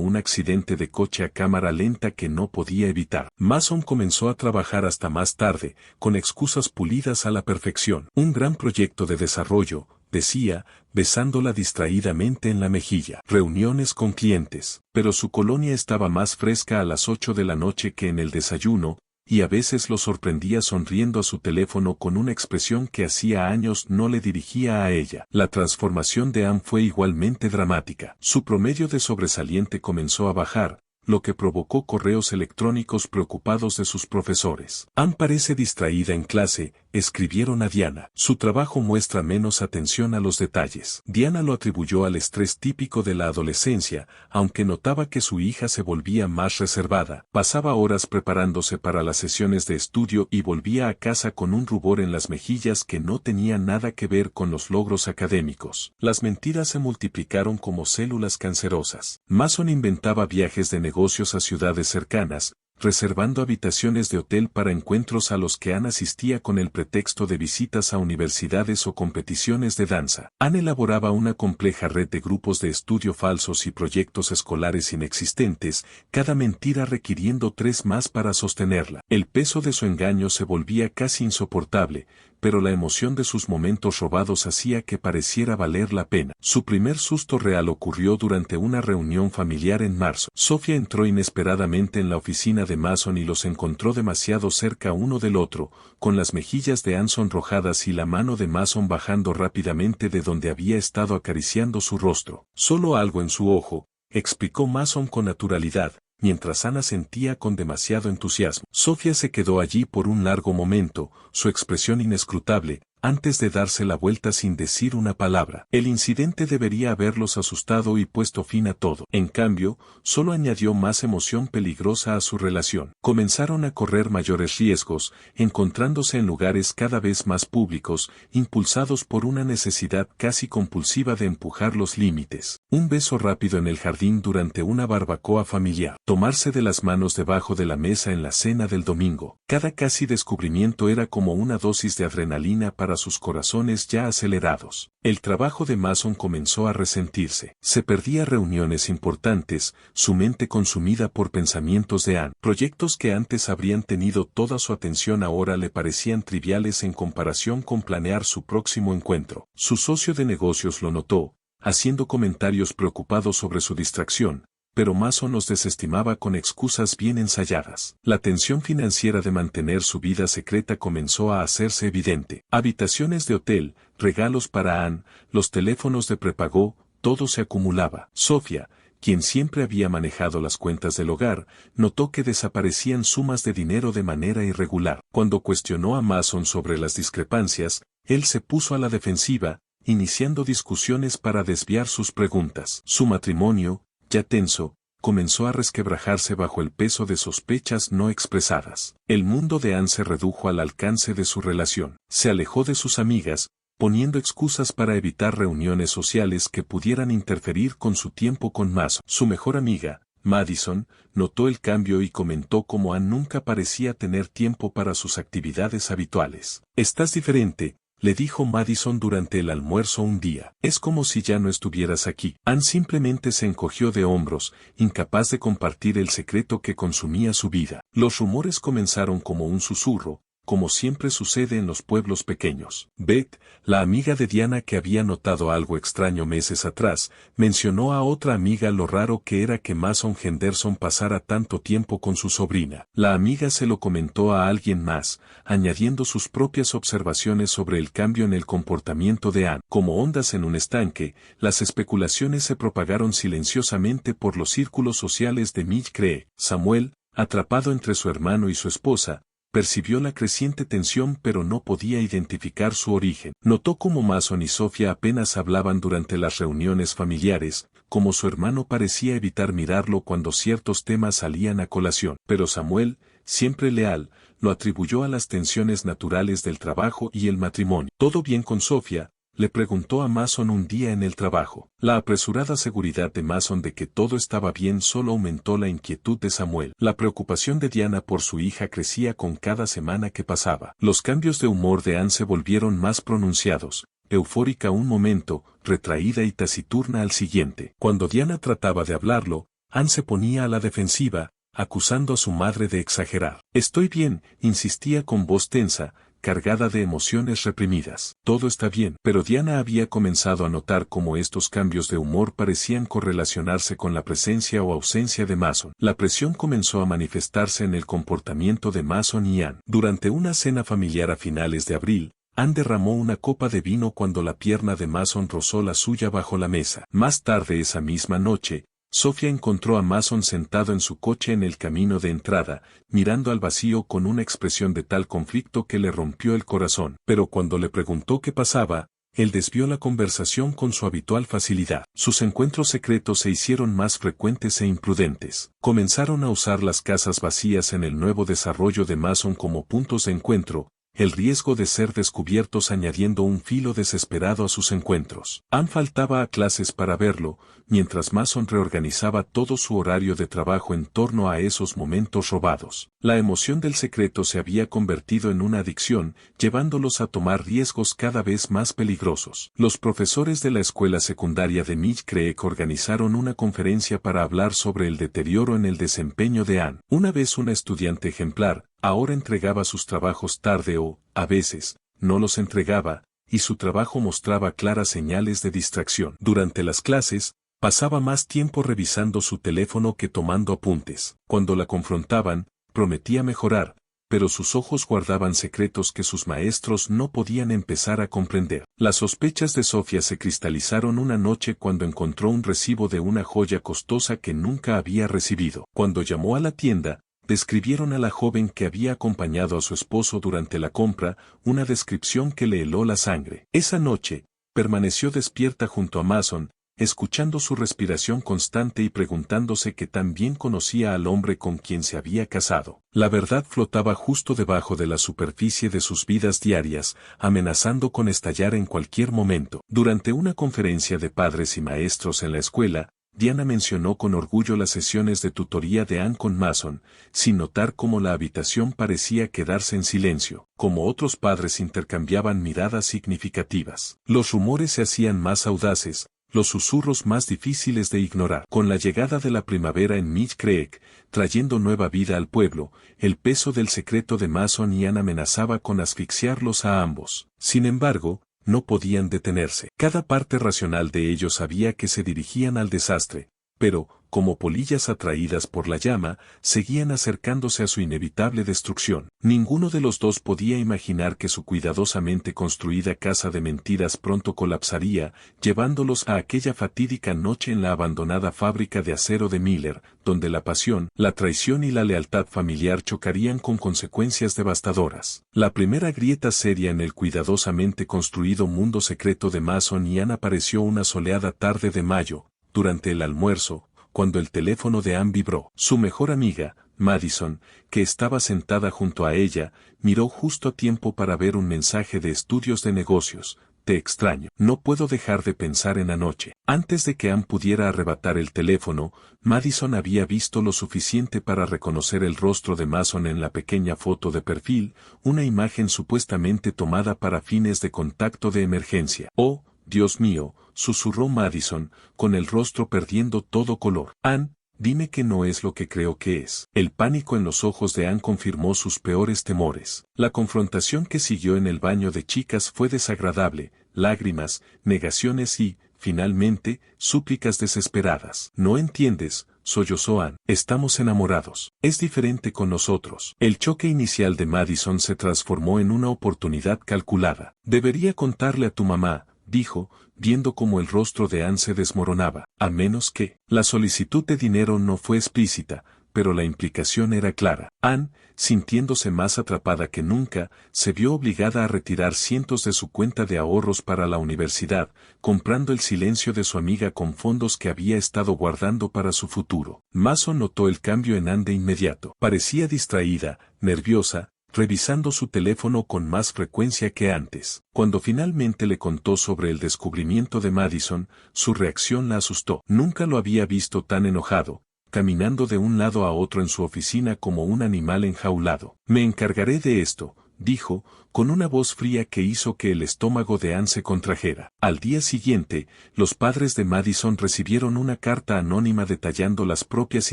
un accidente de coche a cámara lenta que no podía evitar. Mason comenzó a trabajar hasta más tarde, con excusas pulidas a la perfección. Un gran proyecto de desarrollo, decía, besándola distraídamente en la mejilla. Reuniones con clientes. Pero su colonia estaba más fresca a las 8 de la noche que en el desayuno, y a veces lo sorprendía sonriendo a su teléfono con una expresión que hacía años no le dirigía a ella. La transformación de Anne fue igualmente dramática. Su promedio de sobresaliente comenzó a bajar, lo que provocó correos electrónicos preocupados de sus profesores. Anne parece distraída en clase, escribieron a Diana. Su trabajo muestra menos atención a los detalles. Diana lo atribuyó al estrés típico de la adolescencia, aunque notaba que su hija se volvía más reservada. Pasaba horas preparándose para las sesiones de estudio y volvía a casa con un rubor en las mejillas que no tenía nada que ver con los logros académicos. Las mentiras se multiplicaron como células cancerosas. Mason inventaba viajes de negocios a ciudades cercanas, reservando habitaciones de hotel para encuentros a los que Anne asistía con el pretexto de visitas a universidades o competiciones de danza. Anne elaboraba una compleja red de grupos de estudio falsos y proyectos escolares inexistentes, cada mentira requiriendo 3 más para sostenerla. El peso de su engaño se volvía casi insoportable, pero la emoción de sus momentos robados hacía que pareciera valer la pena. Su primer susto real ocurrió durante una reunión familiar en marzo. Sofía entró inesperadamente en la oficina de Mason y los encontró demasiado cerca uno del otro, con las mejillas de Anne sonrojadas y la mano de Mason bajando rápidamente de donde había estado acariciando su rostro. Solo algo en su ojo, explicó Mason con naturalidad, mientras Anne sentía con demasiado entusiasmo. Sofía se quedó allí por un largo momento, su expresión inescrutable, antes de darse la vuelta sin decir una palabra. El incidente debería haberlos asustado y puesto fin a todo. En cambio, solo añadió más emoción peligrosa a su relación. Comenzaron a correr mayores riesgos, encontrándose en lugares cada vez más públicos, impulsados por una necesidad casi compulsiva de empujar los límites. Un beso rápido en el jardín durante una barbacoa familiar. Tomarse de las manos debajo de la mesa en la cena del domingo. Cada casi descubrimiento era como una dosis de adrenalina para sus corazones ya acelerados. El trabajo de Mason comenzó a resentirse. Se perdía reuniones importantes, su mente consumida por pensamientos de Anne. Proyectos que antes habrían tenido toda su atención ahora le parecían triviales en comparación con planear su próximo encuentro. Su socio de negocios lo notó, haciendo comentarios preocupados sobre su distracción, pero Mason los desestimaba con excusas bien ensayadas. La tensión financiera de mantener su vida secreta comenzó a hacerse evidente. Habitaciones de hotel, regalos para Anne, los teléfonos de prepago, todo se acumulaba. Sofía, quien siempre había manejado las cuentas del hogar, notó que desaparecían sumas de dinero de manera irregular. Cuando cuestionó a Mason sobre las discrepancias, él se puso a la defensiva, iniciando discusiones para desviar sus preguntas. Su matrimonio, ya tenso, comenzó a resquebrajarse bajo el peso de sospechas no expresadas. El mundo de Anne se redujo al alcance de su relación. Se alejó de sus amigas, poniendo excusas para evitar reuniones sociales que pudieran interferir con su tiempo con Mason. Su mejor amiga, Madison, notó el cambio y comentó cómo Anne nunca parecía tener tiempo para sus actividades habituales. «Estás diferente», le dijo Madison durante el almuerzo un día. «Es como si ya no estuvieras aquí». Anne simplemente se encogió de hombros, incapaz de compartir el secreto que consumía su vida. Los rumores comenzaron como un susurro, como siempre sucede en los pueblos pequeños. Beth, la amiga de Diana que había notado algo extraño meses atrás, mencionó a otra amiga lo raro que era que Mason Henderson pasara tanto tiempo con su sobrina. La amiga se lo comentó a alguien más, añadiendo sus propias observaciones sobre el cambio en el comportamiento de Anne. Como ondas en un estanque, las especulaciones se propagaron silenciosamente por los círculos sociales de Mill Creek. Samuel, atrapado entre su hermano y su esposa, percibió la creciente tensión pero no podía identificar su origen. Notó cómo Mason y Sofía apenas hablaban durante las reuniones familiares, como su hermano parecía evitar mirarlo cuando ciertos temas salían a colación. Pero Samuel, siempre leal, lo atribuyó a las tensiones naturales del trabajo y el matrimonio. ¿Todo bien con Sofía?, le preguntó a Mason un día en el trabajo. La apresurada seguridad de Mason de que todo estaba bien solo aumentó la inquietud de Samuel. La preocupación de Diana por su hija crecía con cada semana que pasaba. Los cambios de humor de Anne se volvieron más pronunciados, eufórica un momento, retraída y taciturna al siguiente. Cuando Diana trataba de hablarlo, Anne se ponía a la defensiva, acusando a su madre de exagerar. Estoy bien, insistía con voz tensa, cargada de emociones reprimidas. Todo está bien, pero Diana había comenzado a notar cómo estos cambios de humor parecían correlacionarse con la presencia o ausencia de Mason. La presión comenzó a manifestarse en el comportamiento de Mason y Anne. Durante una cena familiar a finales de abril, Anne derramó una copa de vino cuando la pierna de Mason rozó la suya bajo la mesa. Más tarde esa misma noche, Sofía encontró a Mason sentado en su coche en el camino de entrada, mirando al vacío con una expresión de tal conflicto que le rompió el corazón. Pero cuando le preguntó qué pasaba, él desvió la conversación con su habitual facilidad. Sus encuentros secretos se hicieron más frecuentes e imprudentes. Comenzaron a usar las casas vacías en el nuevo desarrollo de Mason como puntos de encuentro, el riesgo de ser descubiertos añadiendo un filo desesperado a sus encuentros. Anne faltaba a clases para verlo, mientras Mason reorganizaba todo su horario de trabajo en torno a esos momentos robados. La emoción del secreto se había convertido en una adicción, llevándolos a tomar riesgos cada vez más peligrosos. Los profesores de la escuela secundaria de Mill Creek organizaron una conferencia para hablar sobre el deterioro en el desempeño de Anne. Una vez una estudiante ejemplar, ahora entregaba sus trabajos tarde o, a veces, no los entregaba, y su trabajo mostraba claras señales de distracción. Durante las clases, pasaba más tiempo revisando su teléfono que tomando apuntes. Cuando la confrontaban, prometía mejorar, pero sus ojos guardaban secretos que sus maestros no podían empezar a comprender. Las sospechas de Sofía se cristalizaron una noche cuando encontró un recibo de una joya costosa que nunca había recibido. Cuando llamó a la tienda, describieron a la joven que había acompañado a su esposo durante la compra, una descripción que le heló la sangre. Esa noche, permaneció despierta junto a Mason, escuchando su respiración constante y preguntándose que tan bien conocía al hombre con quien se había casado. La verdad flotaba justo debajo de la superficie de sus vidas diarias, amenazando con estallar en cualquier momento. Durante una conferencia de padres y maestros en la escuela, Diana mencionó con orgullo las sesiones de tutoría de Anne con Mason, sin notar cómo la habitación parecía quedarse en silencio, como otros padres intercambiaban miradas significativas. Los rumores se hacían más audaces, los susurros más difíciles de ignorar. Con la llegada de la primavera en Mill Creek, trayendo nueva vida al pueblo, el peso del secreto de Mason y Anne amenazaba con asfixiarlos a ambos. Sin embargo, no podían detenerse. Cada parte racional de ellos sabía que se dirigían al desastre, pero, como polillas atraídas por la llama, seguían acercándose a su inevitable destrucción. Ninguno de los dos podía imaginar que su cuidadosamente construida casa de mentiras pronto colapsaría, llevándolos a aquella fatídica noche en la abandonada fábrica de acero de Miller, donde la pasión, la traición y la lealtad familiar chocarían con consecuencias devastadoras. La primera grieta seria en el cuidadosamente construido mundo secreto de Mason y Anne apareció una soleada tarde de mayo, durante el almuerzo, cuando el teléfono de Anne vibró. Su mejor amiga, Madison, que estaba sentada junto a ella, miró justo a tiempo para ver un mensaje de estudios de negocios. Te extraño. No puedo dejar de pensar en anoche. Antes de que Anne pudiera arrebatar el teléfono, Madison había visto lo suficiente para reconocer el rostro de Mason en la pequeña foto de perfil, una imagen supuestamente tomada para fines de contacto de emergencia. Oh, Dios mío, susurró Madison, con el rostro perdiendo todo color. Anne, dime que no es lo que creo que es. El pánico en los ojos de Anne confirmó sus peores temores. La confrontación que siguió en el baño de chicas fue desagradable, lágrimas, negaciones y, finalmente, súplicas desesperadas. No entiendes, sollozó Anne. Estamos enamorados. Es diferente con nosotros. El choque inicial de Madison se transformó en una oportunidad calculada. Debería contarle a tu mamá, dijo, viendo cómo el rostro de Anne se desmoronaba. A menos que, la solicitud de dinero no fue explícita, pero la implicación era clara. Anne, sintiéndose más atrapada que nunca, se vio obligada a retirar cientos de su cuenta de ahorros para la universidad, comprando el silencio de su amiga con fondos que había estado guardando para su futuro. Mason notó el cambio en Anne de inmediato. Parecía distraída, nerviosa, revisando su teléfono con más frecuencia que antes. Cuando finalmente le contó sobre el descubrimiento de Madison, su reacción la asustó. Nunca lo había visto tan enojado, caminando de un lado a otro en su oficina como un animal enjaulado. Me encargaré de esto, dijo, con una voz fría que hizo que el estómago de Anne se contrajera. Al día siguiente, los padres de Madison recibieron una carta anónima detallando las propias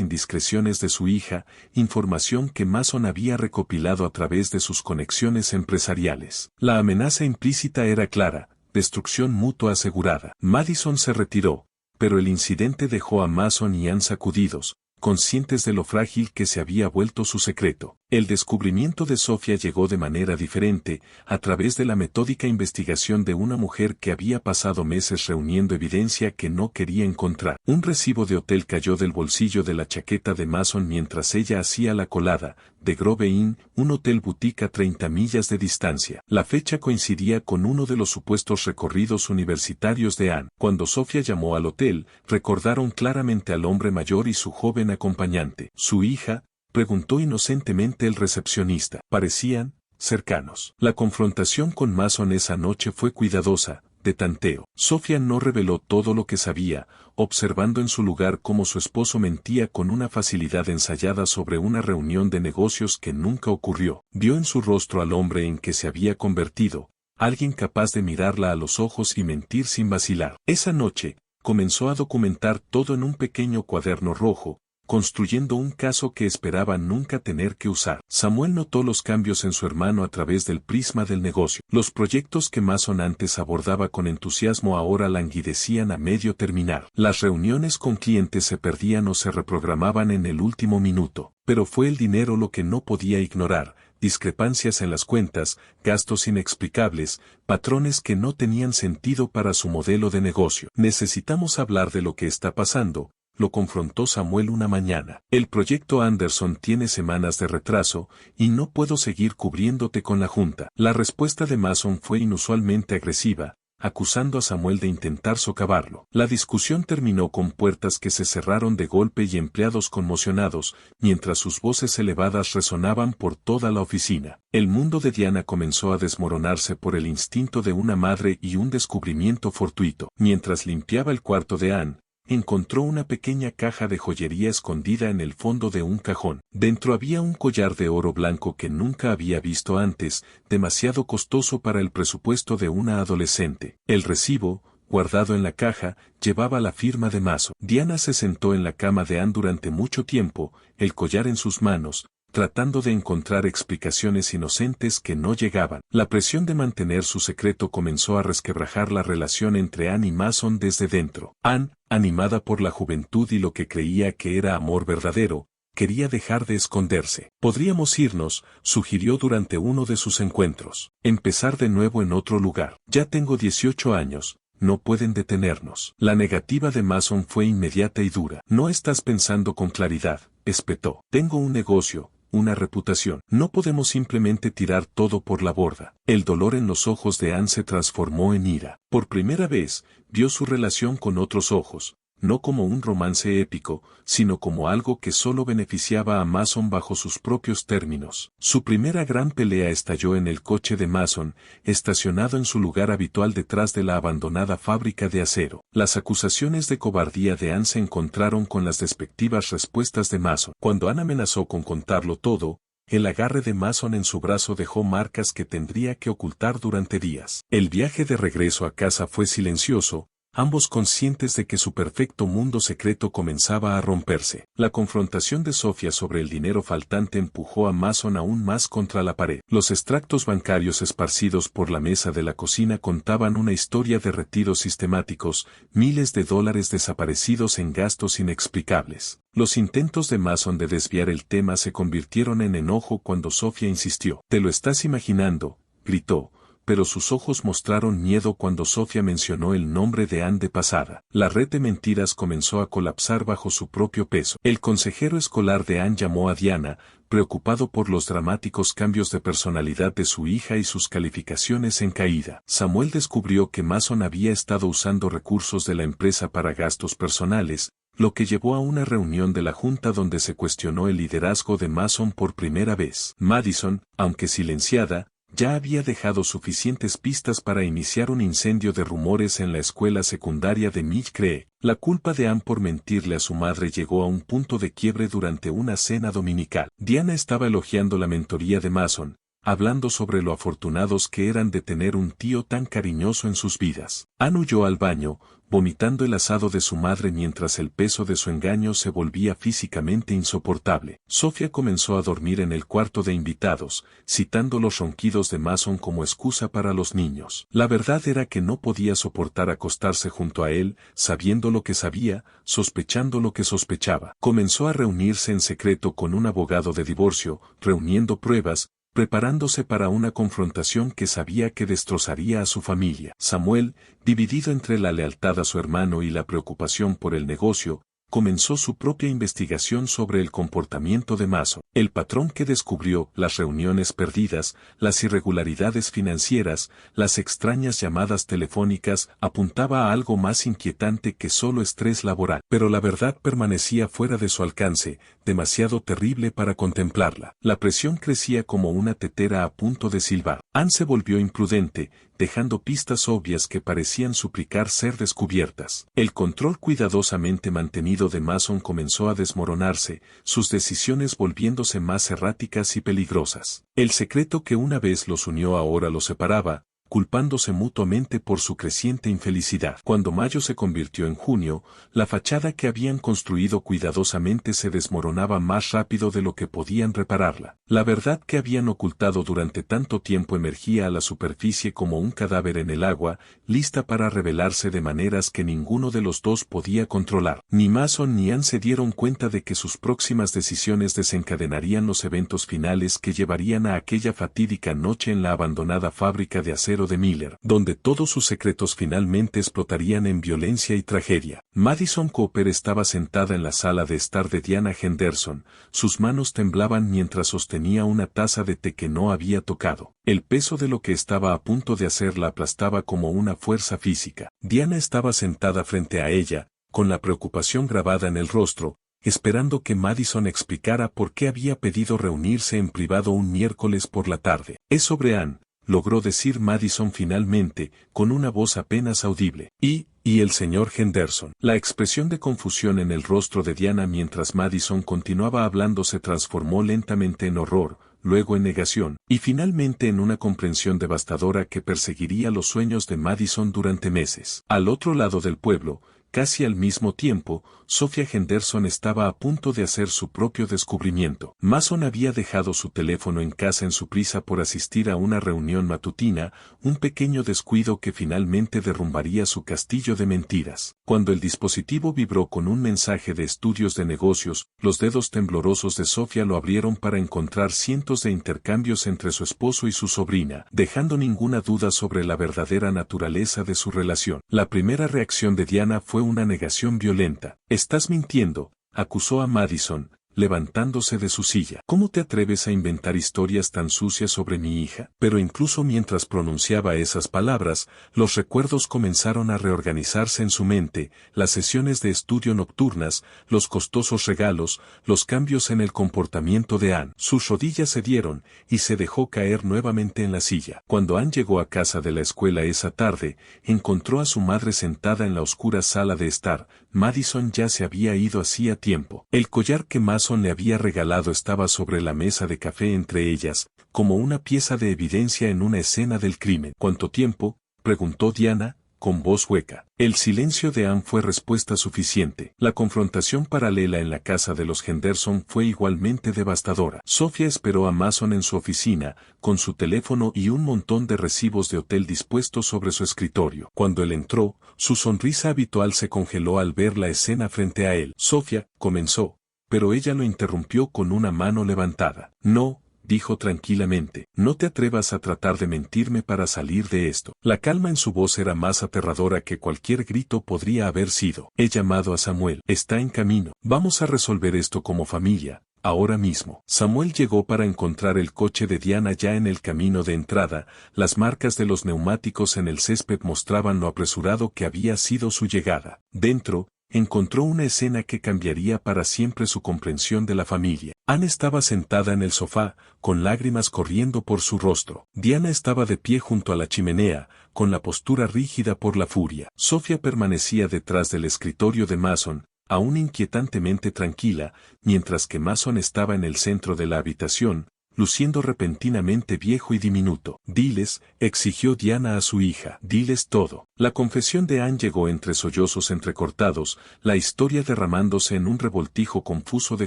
indiscreciones de su hija, información que Mason había recopilado a través de sus conexiones empresariales. La amenaza implícita era clara: destrucción mutua asegurada. Madison se retiró, pero el incidente dejó a Mason y Anne sacudidos, conscientes de lo frágil que se había vuelto su secreto. El descubrimiento de Sofía llegó de manera diferente, a través de la metódica investigación de una mujer que había pasado meses reuniendo evidencia que no quería encontrar. Un recibo de hotel cayó del bolsillo de la chaqueta de Mason mientras ella hacía la colada, de Grove Inn, un hotel boutique a 30 millas de distancia. La fecha coincidía con uno de los supuestos recorridos universitarios de Anne. Cuando Sofía llamó al hotel, recordaron claramente al hombre mayor y su joven acompañante. ¿Su hija?, preguntó inocentemente el recepcionista. Parecían cercanos. La confrontación con Mason esa noche fue cuidadosa, de tanteo. Sofía no reveló todo lo que sabía, observando en su lugar cómo su esposo mentía con una facilidad ensayada sobre una reunión de negocios que nunca ocurrió. Vio en su rostro al hombre en que se había convertido, alguien capaz de mirarla a los ojos y mentir sin vacilar. Esa noche, comenzó a documentar todo en un pequeño cuaderno rojo, construyendo un caso que esperaba nunca tener que usar. Samuel notó los cambios en su hermano a través del prisma del negocio. Los proyectos que Mason antes abordaba con entusiasmo ahora languidecían a medio terminar. Las reuniones con clientes se perdían o se reprogramaban en el último minuto. Pero fue el dinero lo que no podía ignorar: discrepancias en las cuentas, gastos inexplicables, patrones que no tenían sentido para su modelo de negocio. Necesitamos hablar de lo que está pasando, lo confrontó Samuel una mañana. El proyecto Anderson tiene semanas de retraso, y no puedo seguir cubriéndote con la junta. La respuesta de Mason fue inusualmente agresiva, acusando a Samuel de intentar socavarlo. La discusión terminó con puertas que se cerraron de golpe y empleados conmocionados, mientras sus voces elevadas resonaban por toda la oficina. El mundo de Diana comenzó a desmoronarse por el instinto de una madre y un descubrimiento fortuito. Mientras limpiaba el cuarto de Anne, encontró una pequeña caja de joyería escondida en el fondo de un cajón. Dentro había un collar de oro blanco que nunca había visto antes, demasiado costoso para el presupuesto de una adolescente. El recibo, guardado en la caja, llevaba la firma de Mason. Diana se sentó en la cama de Anne durante mucho tiempo, el collar en sus manos, tratando de encontrar explicaciones inocentes que no llegaban. La presión de mantener su secreto comenzó a resquebrajar la relación entre Anne y Mason desde dentro. Anne, animada por la juventud y lo que creía que era amor verdadero, quería dejar de esconderse. Podríamos irnos, sugirió durante uno de sus encuentros. Empezar de nuevo en otro lugar. Ya tengo 18 años. No pueden detenernos. La negativa de Mason fue inmediata y dura. No estás pensando con claridad, espetó. Tengo un negocio, una reputación. No podemos simplemente tirar todo por la borda. El dolor en los ojos de Anne se transformó en ira. Por primera vez, vio su relación con otros ojos, no como un romance épico, sino como algo que solo beneficiaba a Mason bajo sus propios términos. Su primera gran pelea estalló en el coche de Mason, estacionado en su lugar habitual detrás de la abandonada fábrica de acero. Las acusaciones de cobardía de Anne se encontraron con las despectivas respuestas de Mason. Cuando Anne amenazó con contarlo todo, el agarre de Mason en su brazo dejó marcas que tendría que ocultar durante días. El viaje de regreso a casa fue silencioso, ambos conscientes de que su perfecto mundo secreto comenzaba a romperse. La confrontación de Sofía sobre el dinero faltante empujó a Mason aún más contra la pared. Los extractos bancarios esparcidos por la mesa de la cocina contaban una historia de retiros sistemáticos, miles de dólares desaparecidos en gastos inexplicables. Los intentos de Mason de desviar el tema se convirtieron en enojo cuando Sofía insistió. «¿Te lo estás imaginando?», gritó, pero sus ojos mostraron miedo cuando Sofía mencionó el nombre de Anne de pasada. La red de mentiras comenzó a colapsar bajo su propio peso. El consejero escolar de Anne llamó a Diana, preocupado por los dramáticos cambios de personalidad de su hija y sus calificaciones en caída. Samuel descubrió que Mason había estado usando recursos de la empresa para gastos personales, lo que llevó a una reunión de la junta donde se cuestionó el liderazgo de Mason por primera vez. Madison, aunque silenciada, ya había dejado suficientes pistas para iniciar un incendio de rumores en la escuela secundaria de Mill Creek. La culpa de Anne por mentirle a su madre llegó a un punto de quiebre durante una cena dominical. Diana estaba elogiando la mentoría de Mason, hablando sobre lo afortunados que eran de tener un tío tan cariñoso en sus vidas. Anne huyó al baño, vomitando el asado de su madre mientras el peso de su engaño se volvía físicamente insoportable. Sofía comenzó a dormir en el cuarto de invitados, citando los ronquidos de Mason como excusa para los niños. La verdad era que no podía soportar acostarse junto a él, sabiendo lo que sabía, sospechando lo que sospechaba. Comenzó a reunirse en secreto con un abogado de divorcio, reuniendo pruebas, preparándose para una confrontación que sabía que destrozaría a su familia. Samuel, dividido entre la lealtad a su hermano y la preocupación por el negocio, comenzó su propia investigación sobre el comportamiento de Mason. El patrón que descubrió, las reuniones perdidas, las irregularidades financieras, las extrañas llamadas telefónicas, apuntaba a algo más inquietante que solo estrés laboral. Pero la verdad permanecía fuera de su alcance, demasiado terrible para contemplarla. La presión crecía como una tetera a punto de silbar. Anne se volvió imprudente, dejando pistas obvias que parecían suplicar ser descubiertas. El control cuidadosamente mantenido de Mason comenzó a desmoronarse, sus decisiones volviéndose más erráticas y peligrosas. El secreto que una vez los unió ahora los separaba, culpándose mutuamente por su creciente infelicidad. Cuando mayo se convirtió en junio, la fachada que habían construido cuidadosamente se desmoronaba más rápido de lo que podían repararla. La verdad que habían ocultado durante tanto tiempo emergía a la superficie como un cadáver en el agua, lista para revelarse de maneras que ninguno de los dos podía controlar. Ni Mason ni Anne se dieron cuenta de que sus próximas decisiones desencadenarían los eventos finales que llevarían a aquella fatídica noche en la abandonada fábrica de acero de Miller, donde todos sus secretos finalmente explotarían en violencia y tragedia. Madison Cooper estaba sentada en la sala de estar de Diana Henderson, sus manos temblaban mientras sostenía una taza de té que no había tocado. El peso de lo que estaba a punto de hacer la aplastaba como una fuerza física. Diana estaba sentada frente a ella, con la preocupación grabada en el rostro, esperando que Madison explicara por qué había pedido reunirse en privado un miércoles por la tarde. Es sobre Anne, logró decir Madison finalmente, con una voz apenas audible. Y el señor Henderson. La expresión de confusión en el rostro de Diana mientras Madison continuaba hablando se transformó lentamente en horror, luego en negación, y finalmente en una comprensión devastadora que perseguiría los sueños de Madison durante meses. Al otro lado del pueblo, casi al mismo tiempo, Sofía Henderson estaba a punto de hacer su propio descubrimiento. Mason había dejado su teléfono en casa en su prisa por asistir a una reunión matutina, un pequeño descuido que finalmente derrumbaría su castillo de mentiras. Cuando el dispositivo vibró con un mensaje de estudios de negocios, los dedos temblorosos de Sofía lo abrieron para encontrar cientos de intercambios entre su esposo y su sobrina, dejando ninguna duda sobre la verdadera naturaleza de su relación. La primera reacción de Diana fue una negación violenta. «Estás mintiendo», acusó a Madison, levantándose de su silla. «¿Cómo te atreves a inventar historias tan sucias sobre mi hija?» Pero incluso mientras pronunciaba esas palabras, los recuerdos comenzaron a reorganizarse en su mente, las sesiones de estudio nocturnas, los costosos regalos, los cambios en el comportamiento de Anne. Sus rodillas cedieron, y se dejó caer nuevamente en la silla. Cuando Anne llegó a casa de la escuela esa tarde, encontró a su madre sentada en la oscura sala de estar. Madison ya se había ido hacía tiempo. El collar que Mason le había regalado estaba sobre la mesa de café entre ellas, como una pieza de evidencia en una escena del crimen. ¿Cuánto tiempo?, preguntó Diana, con voz hueca. El silencio de Anne fue respuesta suficiente. La confrontación paralela en la casa de los Henderson fue igualmente devastadora. Sofía esperó a Mason en su oficina, con su teléfono y un montón de recibos de hotel dispuestos sobre su escritorio. Cuando él entró, su sonrisa habitual se congeló al ver la escena frente a él. «Sofía», comenzó, pero ella lo interrumpió con una mano levantada. «No, dijo tranquilamente. No te atrevas a tratar de mentirme para salir de esto. La calma en su voz era más aterradora que cualquier grito podría haber sido. He llamado a Samuel. Está en camino. Vamos a resolver esto como familia. Ahora mismo. Samuel llegó para encontrar el coche de Diana ya en el camino de entrada. Las marcas de los neumáticos en el césped mostraban lo apresurado que había sido su llegada. Dentro, encontró una escena que cambiaría para siempre su comprensión de la familia. Anne estaba sentada en el sofá, con lágrimas corriendo por su rostro. Diana estaba de pie junto a la chimenea, con la postura rígida por la furia. Sofía permanecía detrás del escritorio de Mason, aún inquietantemente tranquila, mientras que Mason estaba en el centro de la habitación, luciendo repentinamente viejo y diminuto. Diles, exigió Diana a su hija, diles todo. La confesión de Anne llegó entre sollozos entrecortados, la historia derramándose en un revoltijo confuso de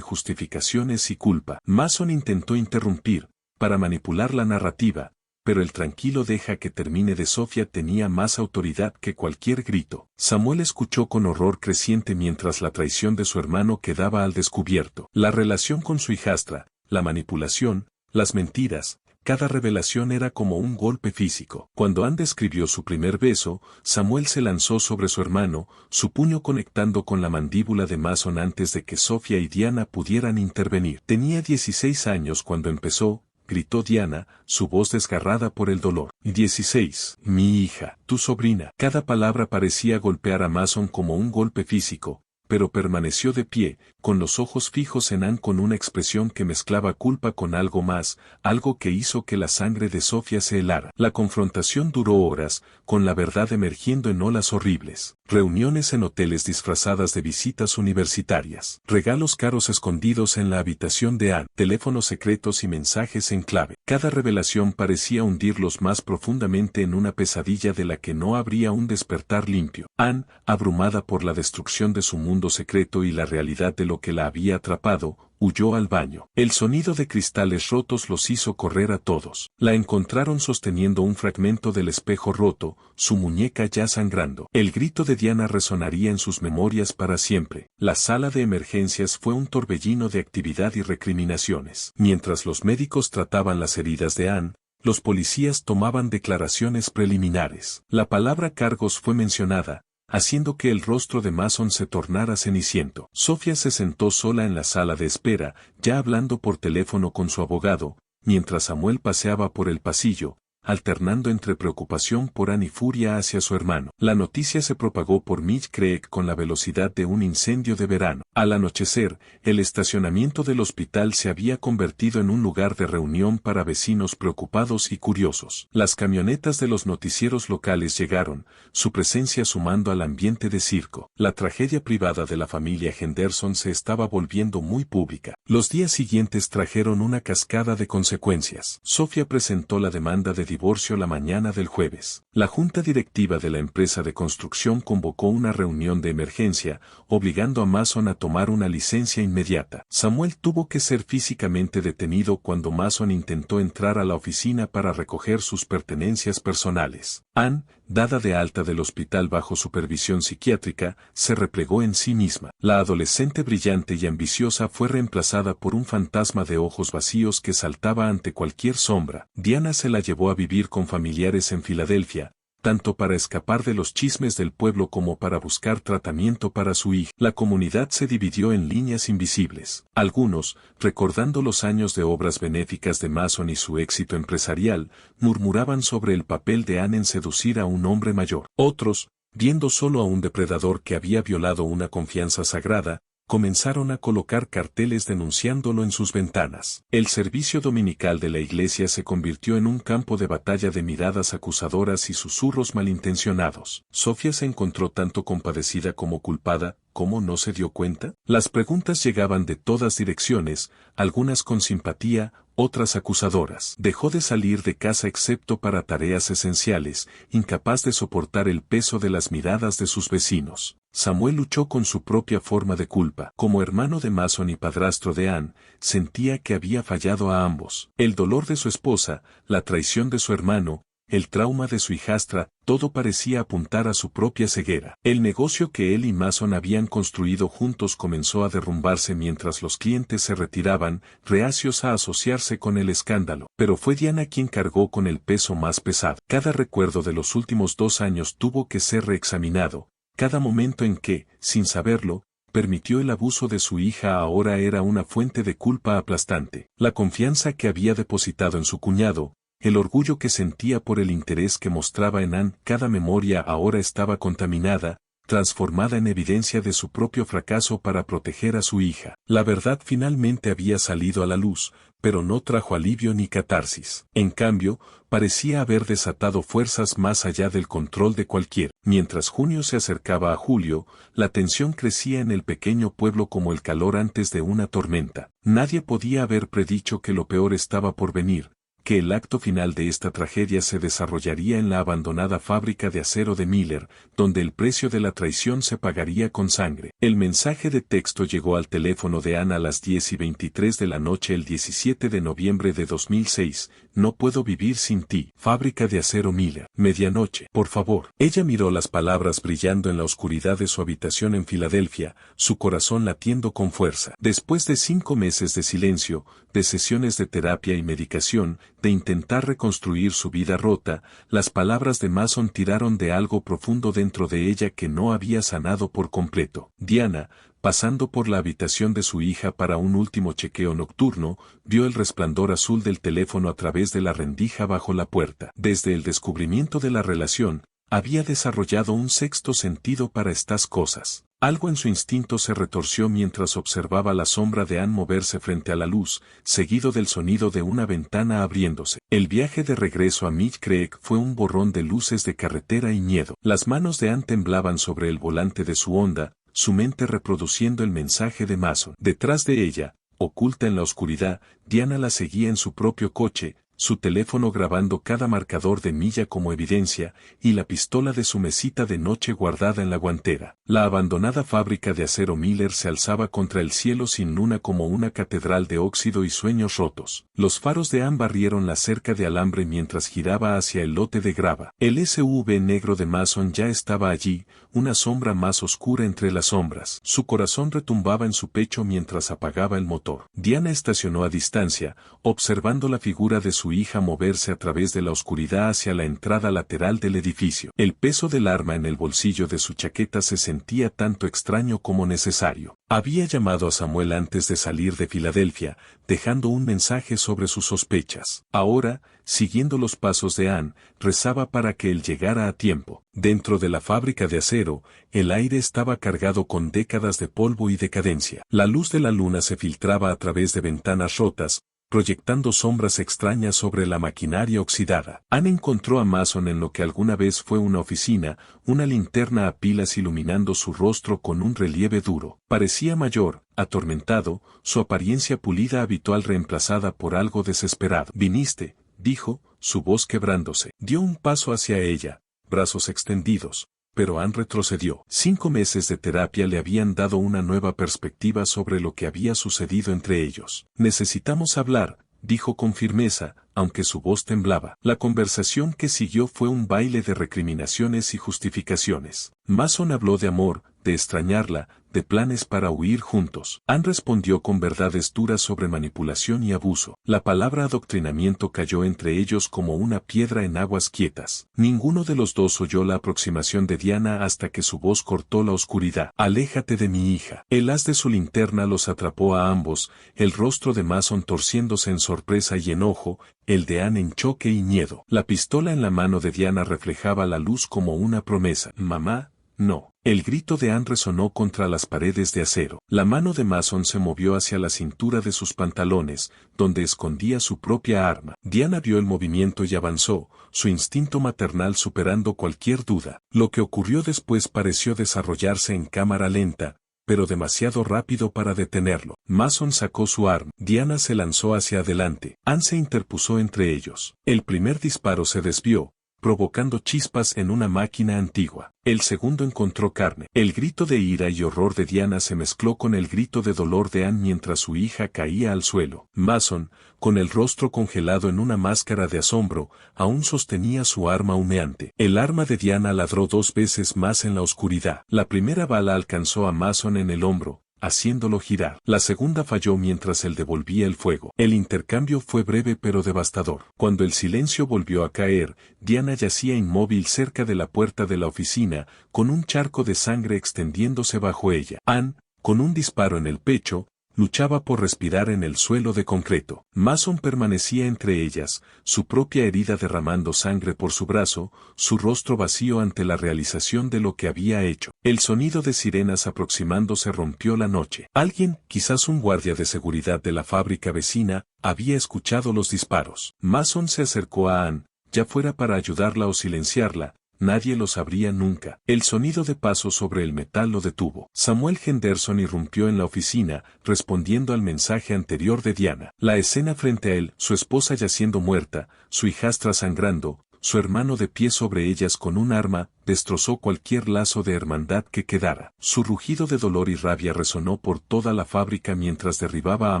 justificaciones y culpa. Mason intentó interrumpir, para manipular la narrativa, pero el tranquilo deja que termine de Sofía tenía más autoridad que cualquier grito. Samuel escuchó con horror creciente mientras la traición de su hermano quedaba al descubierto. La relación con su hijastra, la manipulación, las mentiras, cada revelación era como un golpe físico. Cuando Anne describió su primer beso, Samuel se lanzó sobre su hermano, su puño conectando con la mandíbula de Mason antes de que Sofía y Diana pudieran intervenir. Tenía 16 años cuando empezó, gritó Diana, su voz desgarrada por el dolor. 16. Mi hija, tu sobrina. Cada palabra parecía golpear a Mason como un golpe físico, pero permaneció de pie, con los ojos fijos en Anne con una expresión que mezclaba culpa con algo más, algo que hizo que la sangre de Sofía se helara. La confrontación duró horas, con la verdad emergiendo en olas horribles. Reuniones en hoteles disfrazadas de visitas universitarias. Regalos caros escondidos en la habitación de Anne. Teléfonos secretos y mensajes en clave. Cada revelación parecía hundirlos más profundamente en una pesadilla de la que no habría un despertar limpio. Anne, abrumada por la destrucción de su mundo secreto y la realidad de lo que la había atrapado, huyó al baño. El sonido de cristales rotos los hizo correr a todos. La encontraron sosteniendo un fragmento del espejo roto, su muñeca ya sangrando. El grito de Diana resonaría en sus memorias para siempre. La sala de emergencias fue un torbellino de actividad y recriminaciones. Mientras los médicos trataban las heridas de Anne, los policías tomaban declaraciones preliminares. La palabra cargos fue mencionada, haciendo que el rostro de Mason se tornara ceniciento. Sofía se sentó sola en la sala de espera, ya hablando por teléfono con su abogado, mientras Samuel paseaba por el pasillo, alternando entre preocupación por Anne y furia hacia su hermano. La noticia se propagó por Mill Creek con la velocidad de un incendio de verano. Al anochecer, el estacionamiento del hospital se había convertido en un lugar de reunión para vecinos preocupados y curiosos. Las camionetas de los noticieros locales llegaron, su presencia sumando al ambiente de circo. La tragedia privada de la familia Henderson se estaba volviendo muy pública. Los días siguientes trajeron una cascada de consecuencias. Sofía presentó la demanda de divorcio la mañana del jueves. La junta directiva de la empresa de construcción convocó una reunión de emergencia, obligando a Mason a tomar una licencia inmediata. Samuel tuvo que ser físicamente detenido cuando Mason intentó entrar a la oficina para recoger sus pertenencias personales. Anne, dada de alta del hospital bajo supervisión psiquiátrica, se replegó en sí misma. La adolescente brillante y ambiciosa fue reemplazada por un fantasma de ojos vacíos que saltaba ante cualquier sombra. Diana se la llevó a vivir con familiares en Filadelfia, tanto para escapar de los chismes del pueblo como para buscar tratamiento para su hija. La comunidad se dividió en líneas invisibles. Algunos, recordando los años de obras benéficas de Mason y su éxito empresarial, murmuraban sobre el papel de Anne en seducir a un hombre mayor. Otros, viendo solo a un depredador que había violado una confianza sagrada, comenzaron a colocar carteles denunciándolo en sus ventanas. El servicio dominical de la iglesia se convirtió en un campo de batalla de miradas acusadoras y susurros malintencionados. Sofía se encontró tanto compadecida como culpada. ¿Cómo no se dio cuenta? Las preguntas llegaban de todas direcciones, algunas con simpatía, otras acusadoras. Dejó de salir de casa excepto para tareas esenciales, incapaz de soportar el peso de las miradas de sus vecinos. Samuel luchó con su propia forma de culpa. Como hermano de Mason y padrastro de Anne, sentía que había fallado a ambos. El dolor de su esposa, la traición de su hermano, el trauma de su hijastra, todo parecía apuntar a su propia ceguera. El negocio que él y Mason habían construido juntos comenzó a derrumbarse mientras los clientes se retiraban, reacios a asociarse con el escándalo. Pero fue Diana quien cargó con el peso más pesado. Cada recuerdo de los últimos 2 años tuvo que ser reexaminado. Cada momento en que, sin saberlo, permitió el abuso de su hija ahora era una fuente de culpa aplastante. La confianza que había depositado en su cuñado, el orgullo que sentía por el interés que mostraba en Anne, cada memoria ahora estaba contaminada, transformada en evidencia de su propio fracaso para proteger a su hija. La verdad finalmente había salido a la luz, pero no trajo alivio ni catarsis. En cambio, parecía haber desatado fuerzas más allá del control de cualquiera. Mientras junio se acercaba a julio, la tensión crecía en el pequeño pueblo como el calor antes de una tormenta. Nadie podía haber predicho que lo peor estaba por venir, que el acto final de esta tragedia se desarrollaría en la abandonada fábrica de acero de Miller, donde el precio de la traición se pagaría con sangre. El mensaje de texto llegó al teléfono de Anne a las 10:23 de la noche el 17 de noviembre de 2006. No puedo vivir sin ti. Fábrica de acero Miller. Medianoche. Por favor. Ella miró las palabras brillando en la oscuridad de su habitación en Filadelfia, su corazón latiendo con fuerza. Después de 5 meses de silencio, de sesiones de terapia y medicación, de intentar reconstruir su vida rota, las palabras de Mason tiraron de algo profundo dentro de ella que no había sanado por completo. Diana, pasando por la habitación de su hija para un último chequeo nocturno, vio el resplandor azul del teléfono a través de la rendija bajo la puerta. Desde el descubrimiento de la relación, había desarrollado un sexto sentido para estas cosas. Algo en su instinto se retorció mientras observaba la sombra de Anne moverse frente a la luz, seguido del sonido de una ventana abriéndose. El viaje de regreso a Mill Creek fue un borrón de luces de carretera y miedo. Las manos de Anne temblaban sobre el volante de su Honda, su mente reproduciendo el mensaje de Mason. Detrás de ella, oculta en la oscuridad, Diana la seguía en su propio coche, su teléfono grabando cada marcador de milla como evidencia, y la pistola de su mesita de noche guardada en la guantera. La abandonada fábrica de acero Miller se alzaba contra el cielo sin luna como una catedral de óxido y sueños rotos. Los faros de Anne barrieron la cerca de alambre mientras giraba hacia el lote de grava. El SUV negro de Mason ya estaba allí, una sombra más oscura entre las sombras. Su corazón retumbaba en su pecho mientras apagaba el motor. Diana estacionó a distancia, observando la figura de su hija moverse a través de la oscuridad hacia la entrada lateral del edificio. El peso del arma en el bolsillo de su chaqueta se sentía tanto extraño como necesario. Había llamado a Samuel antes de salir de Filadelfia, dejando un mensaje sobre sus sospechas. Ahora, siguiendo los pasos de Anne, rezaba para que él llegara a tiempo. Dentro de la fábrica de acero, el aire estaba cargado con décadas de polvo y decadencia. La luz de la luna se filtraba a través de ventanas rotas, proyectando sombras extrañas sobre la maquinaria oxidada. Anne encontró a Mason en lo que alguna vez fue una oficina, una linterna a pilas iluminando su rostro con un relieve duro. Parecía mayor, atormentado, su apariencia pulida habitual reemplazada por algo desesperado. «Viniste», dijo, su voz quebrándose. Dio un paso hacia ella, brazos extendidos. Pero Anne retrocedió. 5 meses de terapia le habían dado una nueva perspectiva sobre lo que había sucedido entre ellos. «Necesitamos hablar», dijo con firmeza, aunque su voz temblaba. La conversación que siguió fue un baile de recriminaciones y justificaciones. Mason habló de amor, de extrañarla, de planes para huir juntos. Anne respondió con verdades duras sobre manipulación y abuso. La palabra adoctrinamiento cayó entre ellos como una piedra en aguas quietas. Ninguno de los dos oyó la aproximación de Diana hasta que su voz cortó la oscuridad. «Aléjate de mi hija». El haz de su linterna los atrapó a ambos, el rostro de Mason torciéndose en sorpresa y enojo, el de Anne en choque y miedo. La pistola en la mano de Diana reflejaba la luz como una promesa. «Mamá, no». El grito de Anne resonó contra las paredes de acero. La mano de Mason se movió hacia la cintura de sus pantalones, donde escondía su propia arma. Diana vio el movimiento y avanzó, su instinto maternal superando cualquier duda. Lo que ocurrió después pareció desarrollarse en cámara lenta, pero demasiado rápido para detenerlo. Mason sacó su arma. Diana se lanzó hacia adelante. Anne se interpuso entre ellos. El primer disparo se desvió, provocando chispas en una máquina antigua. El segundo encontró carne. El grito de ira y horror de Diana se mezcló con el grito de dolor de Anne mientras su hija caía al suelo. Mason, con el rostro congelado en una máscara de asombro, aún sostenía su arma humeante. El arma de Diana ladró 2 veces más en la oscuridad. La primera bala alcanzó a Mason en el hombro, haciéndolo girar. La segunda falló mientras él devolvía el fuego. El intercambio fue breve pero devastador. Cuando el silencio volvió a caer, Diana yacía inmóvil cerca de la puerta de la oficina, con un charco de sangre extendiéndose bajo ella. Anne, con un disparo en el pecho, luchaba por respirar en el suelo de concreto. Mason permanecía entre ellas, su propia herida derramando sangre por su brazo, su rostro vacío ante la realización de lo que había hecho. El sonido de sirenas aproximándose rompió la noche. Alguien, quizás un guardia de seguridad de la fábrica vecina, había escuchado los disparos. Mason se acercó a Anne, ya fuera para ayudarla o silenciarla. Nadie lo sabría nunca. El sonido de pasos sobre el metal lo detuvo. Samuel Henderson irrumpió en la oficina, respondiendo al mensaje anterior de Diana. La escena frente a él, su esposa yaciendo muerta, su hijastra sangrando, su hermano de pie sobre ellas con un arma, destrozó cualquier lazo de hermandad que quedara. Su rugido de dolor y rabia resonó por toda la fábrica mientras derribaba a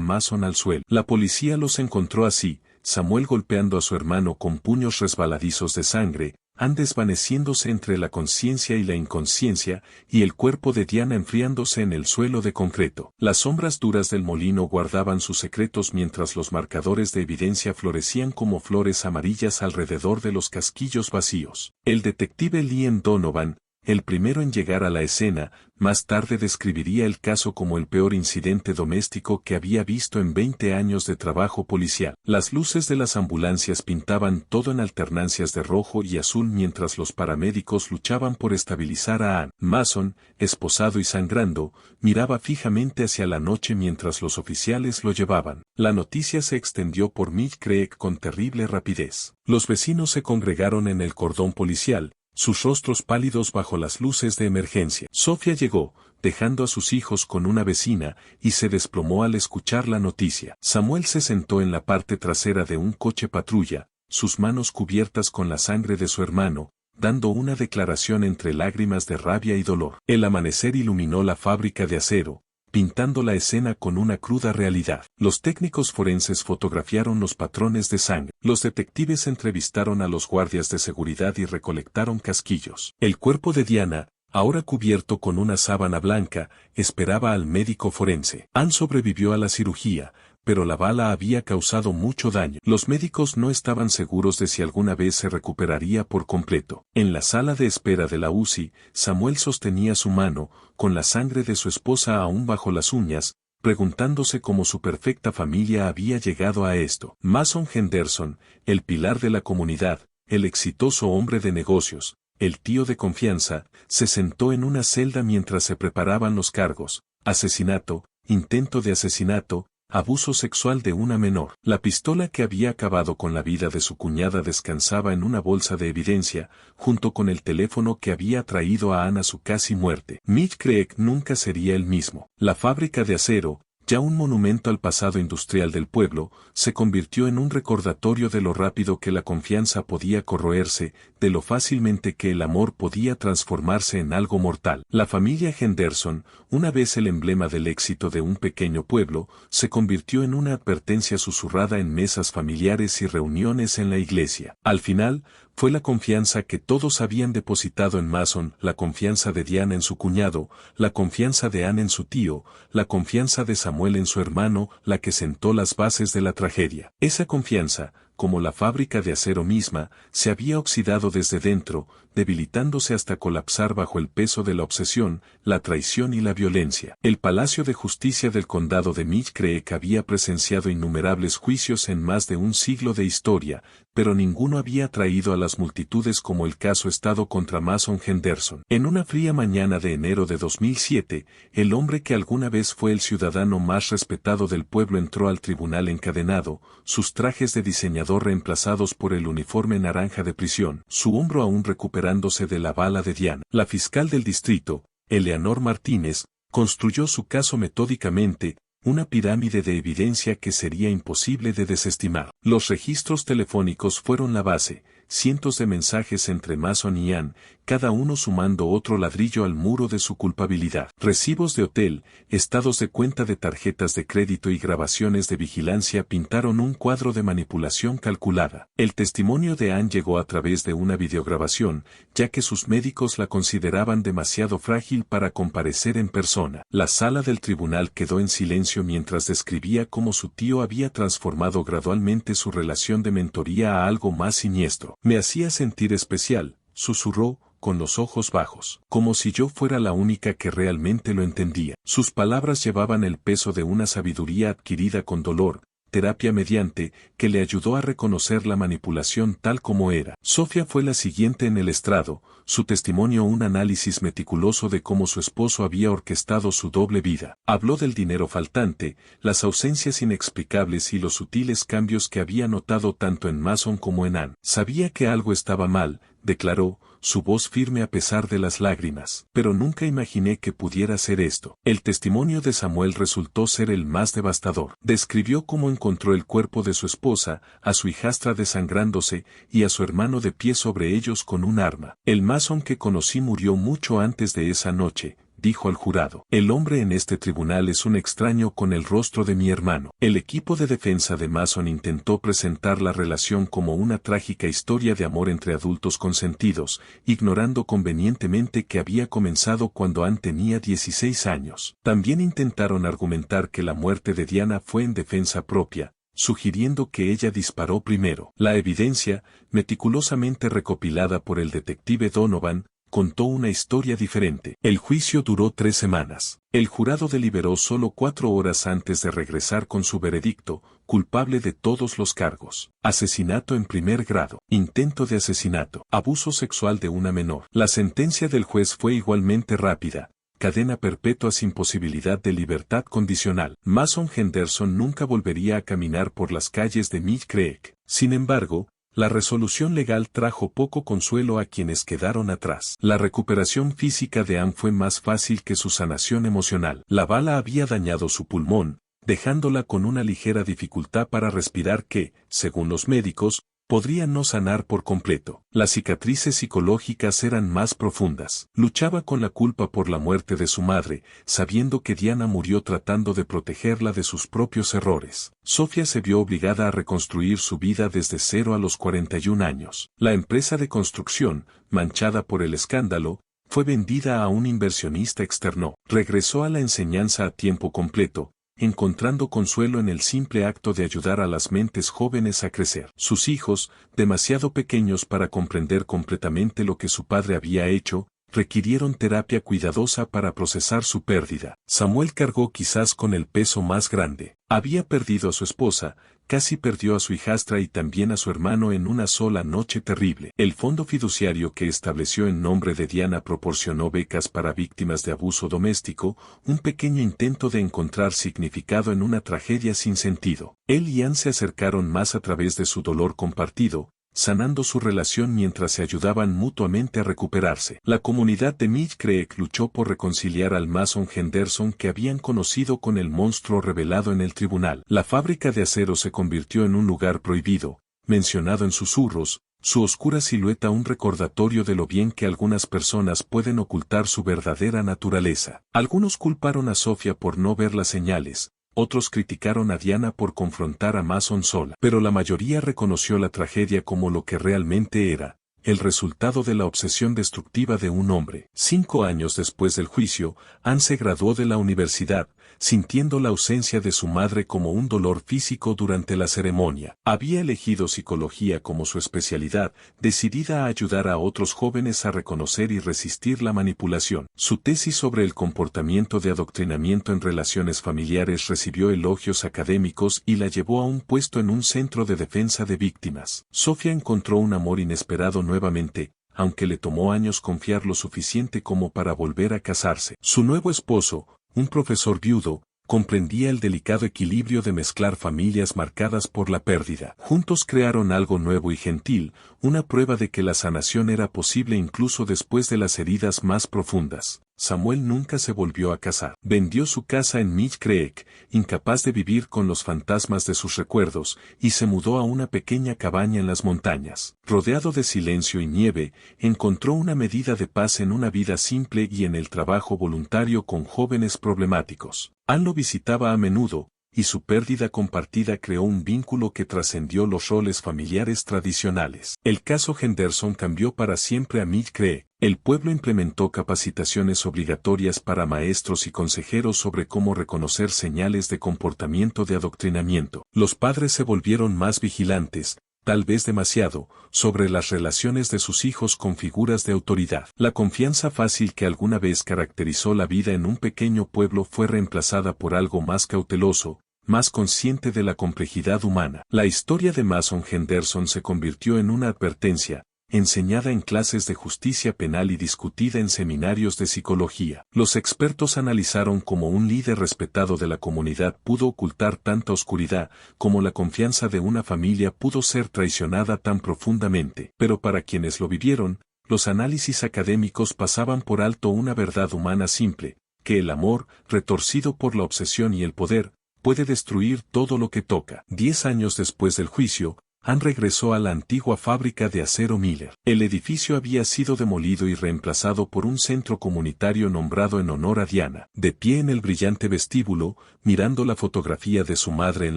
Mason al suelo. La policía los encontró así, Samuel golpeando a su hermano con puños resbaladizos de sangre, Anne desvaneciéndose entre la conciencia y la inconsciencia, y el cuerpo de Diana enfriándose en el suelo de concreto. Las sombras duras del molino guardaban sus secretos mientras los marcadores de evidencia florecían como flores amarillas alrededor de los casquillos vacíos. El detective Liam Donovan, el primero en llegar a la escena, más tarde describiría el caso como el peor incidente doméstico que había visto en 20 años de trabajo policial. Las luces de las ambulancias pintaban todo en alternancias de rojo y azul mientras los paramédicos luchaban por estabilizar a Anne. Mason, esposado y sangrando, miraba fijamente hacia la noche mientras los oficiales lo llevaban. La noticia se extendió por Mill Creek con terrible rapidez. Los vecinos se congregaron en el cordón policial, sus rostros pálidos bajo las luces de emergencia. Sofía llegó, dejando a sus hijos con una vecina, y se desplomó al escuchar la noticia. Samuel se sentó en la parte trasera de un coche patrulla, sus manos cubiertas con la sangre de su hermano, dando una declaración entre lágrimas de rabia y dolor. El amanecer iluminó la fábrica de acero, pintando la escena con una cruda realidad. Los técnicos forenses fotografiaron los patrones de sangre. Los detectives entrevistaron a los guardias de seguridad y recolectaron casquillos. El cuerpo de Diana, ahora cubierto con una sábana blanca, esperaba al médico forense. Anne sobrevivió a la cirugía, pero la bala había causado mucho daño. Los médicos no estaban seguros de si alguna vez se recuperaría por completo. En la sala de espera de la UCI, Samuel sostenía su mano, con la sangre de su esposa aún bajo las uñas, preguntándose cómo su perfecta familia había llegado a esto. Mason Henderson, el pilar de la comunidad, el exitoso hombre de negocios, el tío de confianza, se sentó en una celda mientras se preparaban los cargos: asesinato, intento de asesinato, abuso sexual de una menor. La pistola que había acabado con la vida de su cuñada descansaba en una bolsa de evidencia, junto con el teléfono que había traído a Anne a su casi muerte. Mill Creek nunca sería el mismo. La fábrica de acero, ya un monumento al pasado industrial del pueblo, se convirtió en un recordatorio de lo rápido que la confianza podía corroerse, de lo fácilmente que el amor podía transformarse en algo mortal. La familia Henderson, una vez el emblema del éxito de un pequeño pueblo, se convirtió en una advertencia susurrada en mesas familiares y reuniones en la iglesia. Al final, fue la confianza que todos habían depositado en Mason, la confianza de Diana en su cuñado, la confianza de Anne en su tío, la confianza de Samuel en su hermano, la que sentó las bases de la tragedia. Esa confianza, como la fábrica de acero misma, se había oxidado desde dentro, debilitándose hasta colapsar bajo el peso de la obsesión, la traición y la violencia. El Palacio de Justicia del Condado de Mill Creek había presenciado innumerables juicios en más de un siglo de historia, pero ninguno había atraído a las multitudes como el caso Estado contra Mason Henderson. En una fría mañana de enero de 2007, el hombre que alguna vez fue el ciudadano más respetado del pueblo entró al tribunal encadenado, sus trajes de diseñador reemplazados por el uniforme naranja de prisión, su hombro aún recuperándose de la bala de Diana. La fiscal del distrito, Eleanor Martínez, construyó su caso metódicamente, una pirámide de evidencia que sería imposible de desestimar. Los registros telefónicos fueron la base, cientos de mensajes entre Mason y Ann, cada uno sumando otro ladrillo al muro de su culpabilidad. Recibos de hotel, estados de cuenta de tarjetas de crédito y grabaciones de vigilancia pintaron un cuadro de manipulación calculada. El testimonio de Ann llegó a través de una videograbación, ya que sus médicos la consideraban demasiado frágil para comparecer en persona. La sala del tribunal quedó en silencio mientras describía cómo su tío había transformado gradualmente su relación de mentoría a algo más siniestro. Me hacía sentir especial, susurró, con los ojos bajos, como si yo fuera la única que realmente lo entendía. Sus palabras llevaban el peso de una sabiduría adquirida con dolor, terapia mediante, que le ayudó a reconocer la manipulación tal como era. Sofía fue la siguiente en el estrado, su testimonio un análisis meticuloso de cómo su esposo había orquestado su doble vida. Habló del dinero faltante, las ausencias inexplicables y los sutiles cambios que había notado tanto en Mason como en Ann. Sabía que algo estaba mal, declaró, su voz firme a pesar de las lágrimas. Pero nunca imaginé que pudiera ser esto. El testimonio de Samuel resultó ser el más devastador. Describió cómo encontró el cuerpo de su esposa, a su hijastra desangrándose, y a su hermano de pie sobre ellos con un arma. El Mason que conocí murió mucho antes de esa noche, dijo al jurado. El hombre en este tribunal es un extraño con el rostro de mi hermano. El equipo de defensa de Mason intentó presentar la relación como una trágica historia de amor entre adultos consentidos, ignorando convenientemente que había comenzado cuando Ann tenía 16 años. También intentaron argumentar que la muerte de Diana fue en defensa propia, sugiriendo que ella disparó primero. La evidencia, meticulosamente recopilada por el detective Donovan, contó una historia diferente. El juicio duró 3 semanas. El jurado deliberó solo 4 horas antes de regresar con su veredicto, culpable de todos los cargos. Asesinato en primer grado, intento de asesinato, abuso sexual de una menor. La sentencia del juez fue igualmente rápida. Cadena perpetua sin posibilidad de libertad condicional. Mason Henderson nunca volvería a caminar por las calles de Mill Creek. Sin embargo, la resolución legal trajo poco consuelo a quienes quedaron atrás. La recuperación física de Ann fue más fácil que su sanación emocional. La bala había dañado su pulmón, dejándola con una ligera dificultad para respirar que, según los médicos, podría no sanar por completo. Las cicatrices psicológicas eran más profundas. Luchaba con la culpa por la muerte de su madre, sabiendo que Diana murió tratando de protegerla de sus propios errores. Sofía se vio obligada a reconstruir su vida desde cero a los 41 años. La empresa de construcción, manchada por el escándalo, fue vendida a un inversionista externo. Regresó a la enseñanza a tiempo completo, encontrando consuelo en el simple acto de ayudar a las mentes jóvenes a crecer. Sus hijos, demasiado pequeños para comprender completamente lo que su padre había hecho, requirieron terapia cuidadosa para procesar su pérdida. Samuel cargó quizás con el peso más grande. Había perdido a su esposa, casi perdió a su hijastra y también a su hermano en una sola noche terrible. El fondo fiduciario que estableció en nombre de Diana proporcionó becas para víctimas de abuso doméstico, un pequeño intento de encontrar significado en una tragedia sin sentido. Él y Ann se acercaron más a través de su dolor compartido, sanando su relación mientras se ayudaban mutuamente a recuperarse. La comunidad de Mill Creek luchó por reconciliar al Mason Henderson que habían conocido con el monstruo revelado en el tribunal. La fábrica de acero se convirtió en un lugar prohibido, mencionado en susurros, su oscura silueta un recordatorio de lo bien que algunas personas pueden ocultar su verdadera naturaleza. Algunos culparon a Sofía por no ver las señales, otros criticaron a Diana por confrontar a Mason sola, pero la mayoría reconoció la tragedia como lo que realmente era, el resultado de la obsesión destructiva de un hombre. 5 años después del juicio, Ann se graduó de la universidad, sintiendo la ausencia de su madre como un dolor físico durante la ceremonia. Había elegido psicología como su especialidad, decidida a ayudar a otros jóvenes a reconocer y resistir la manipulación. Su tesis sobre el comportamiento de adoctrinamiento en relaciones familiares recibió elogios académicos y la llevó a un puesto en un centro de defensa de víctimas. Sofía encontró un amor inesperado nuevamente, aunque le tomó años confiar lo suficiente como para volver a casarse. Su nuevo esposo, un profesor viudo, comprendía el delicado equilibrio de mezclar familias marcadas por la pérdida. Juntos crearon algo nuevo y gentil, una prueba de que la sanación era posible incluso después de las heridas más profundas. Samuel nunca se volvió a casar. Vendió su casa en Mill Creek, incapaz de vivir con los fantasmas de sus recuerdos, y se mudó a una pequeña cabaña en las montañas. Rodeado de silencio y nieve, encontró una medida de paz en una vida simple y en el trabajo voluntario con jóvenes problemáticos. Ann lo visitaba a menudo, y su pérdida compartida creó un vínculo que trascendió los roles familiares tradicionales. El caso Henderson cambió para siempre a Mill Creek. El pueblo implementó capacitaciones obligatorias para maestros y consejeros sobre cómo reconocer señales de comportamiento de adoctrinamiento. Los padres se volvieron más vigilantes, tal vez demasiado, sobre las relaciones de sus hijos con figuras de autoridad. La confianza fácil que alguna vez caracterizó la vida en un pequeño pueblo fue reemplazada por algo más cauteloso, más consciente de la complejidad humana. La historia de Mason Henderson se convirtió en una advertencia, enseñada en clases de justicia penal y discutida en seminarios de psicología. Los expertos analizaron cómo un líder respetado de la comunidad pudo ocultar tanta oscuridad, como la confianza de una familia pudo ser traicionada tan profundamente. Pero para quienes lo vivieron, los análisis académicos pasaban por alto una verdad humana simple, que el amor, retorcido por la obsesión y el poder, puede destruir todo lo que toca. 10 años después del juicio, Ann regresó a la antigua fábrica de acero Miller. El edificio había sido demolido y reemplazado por un centro comunitario nombrado en honor a Diana. De pie en el brillante vestíbulo, mirando la fotografía de su madre en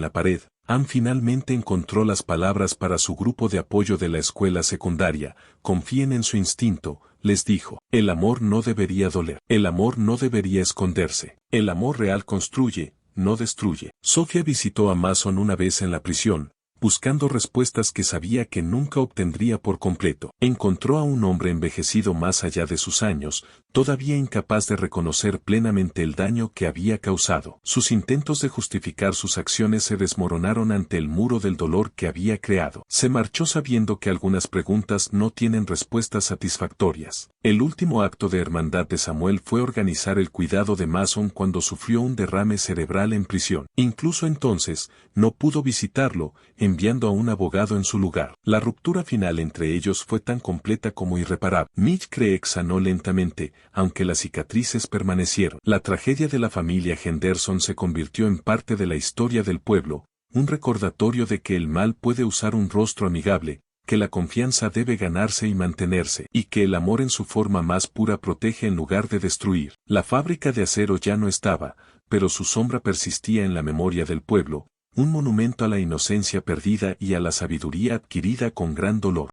la pared, Ann finalmente encontró las palabras para su grupo de apoyo de la escuela secundaria. Confíen en su instinto, les dijo. El amor no debería doler. El amor no debería esconderse. El amor real construye, no destruye. Sofía visitó a Mason una vez en la prisión, buscando respuestas que sabía que nunca obtendría por completo. Encontró a un hombre envejecido más allá de sus años, todavía incapaz de reconocer plenamente el daño que había causado. Sus intentos de justificar sus acciones se desmoronaron ante el muro del dolor que había creado. Se marchó sabiendo que algunas preguntas no tienen respuestas satisfactorias. El último acto de hermandad de Samuel fue organizar el cuidado de Mason cuando sufrió un derrame cerebral en prisión. Incluso entonces, no pudo visitarlo, enviando a un abogado en su lugar. La ruptura final entre ellos fue tan completa como irreparable. Mill Creek sanó lentamente, aunque las cicatrices permanecieron. La tragedia de la familia Henderson se convirtió en parte de la historia del pueblo, un recordatorio de que el mal puede usar un rostro amigable, que la confianza debe ganarse y mantenerse, y que el amor en su forma más pura protege en lugar de destruir. La fábrica de acero ya no estaba, pero su sombra persistía en la memoria del pueblo, un monumento a la inocencia perdida y a la sabiduría adquirida con gran dolor.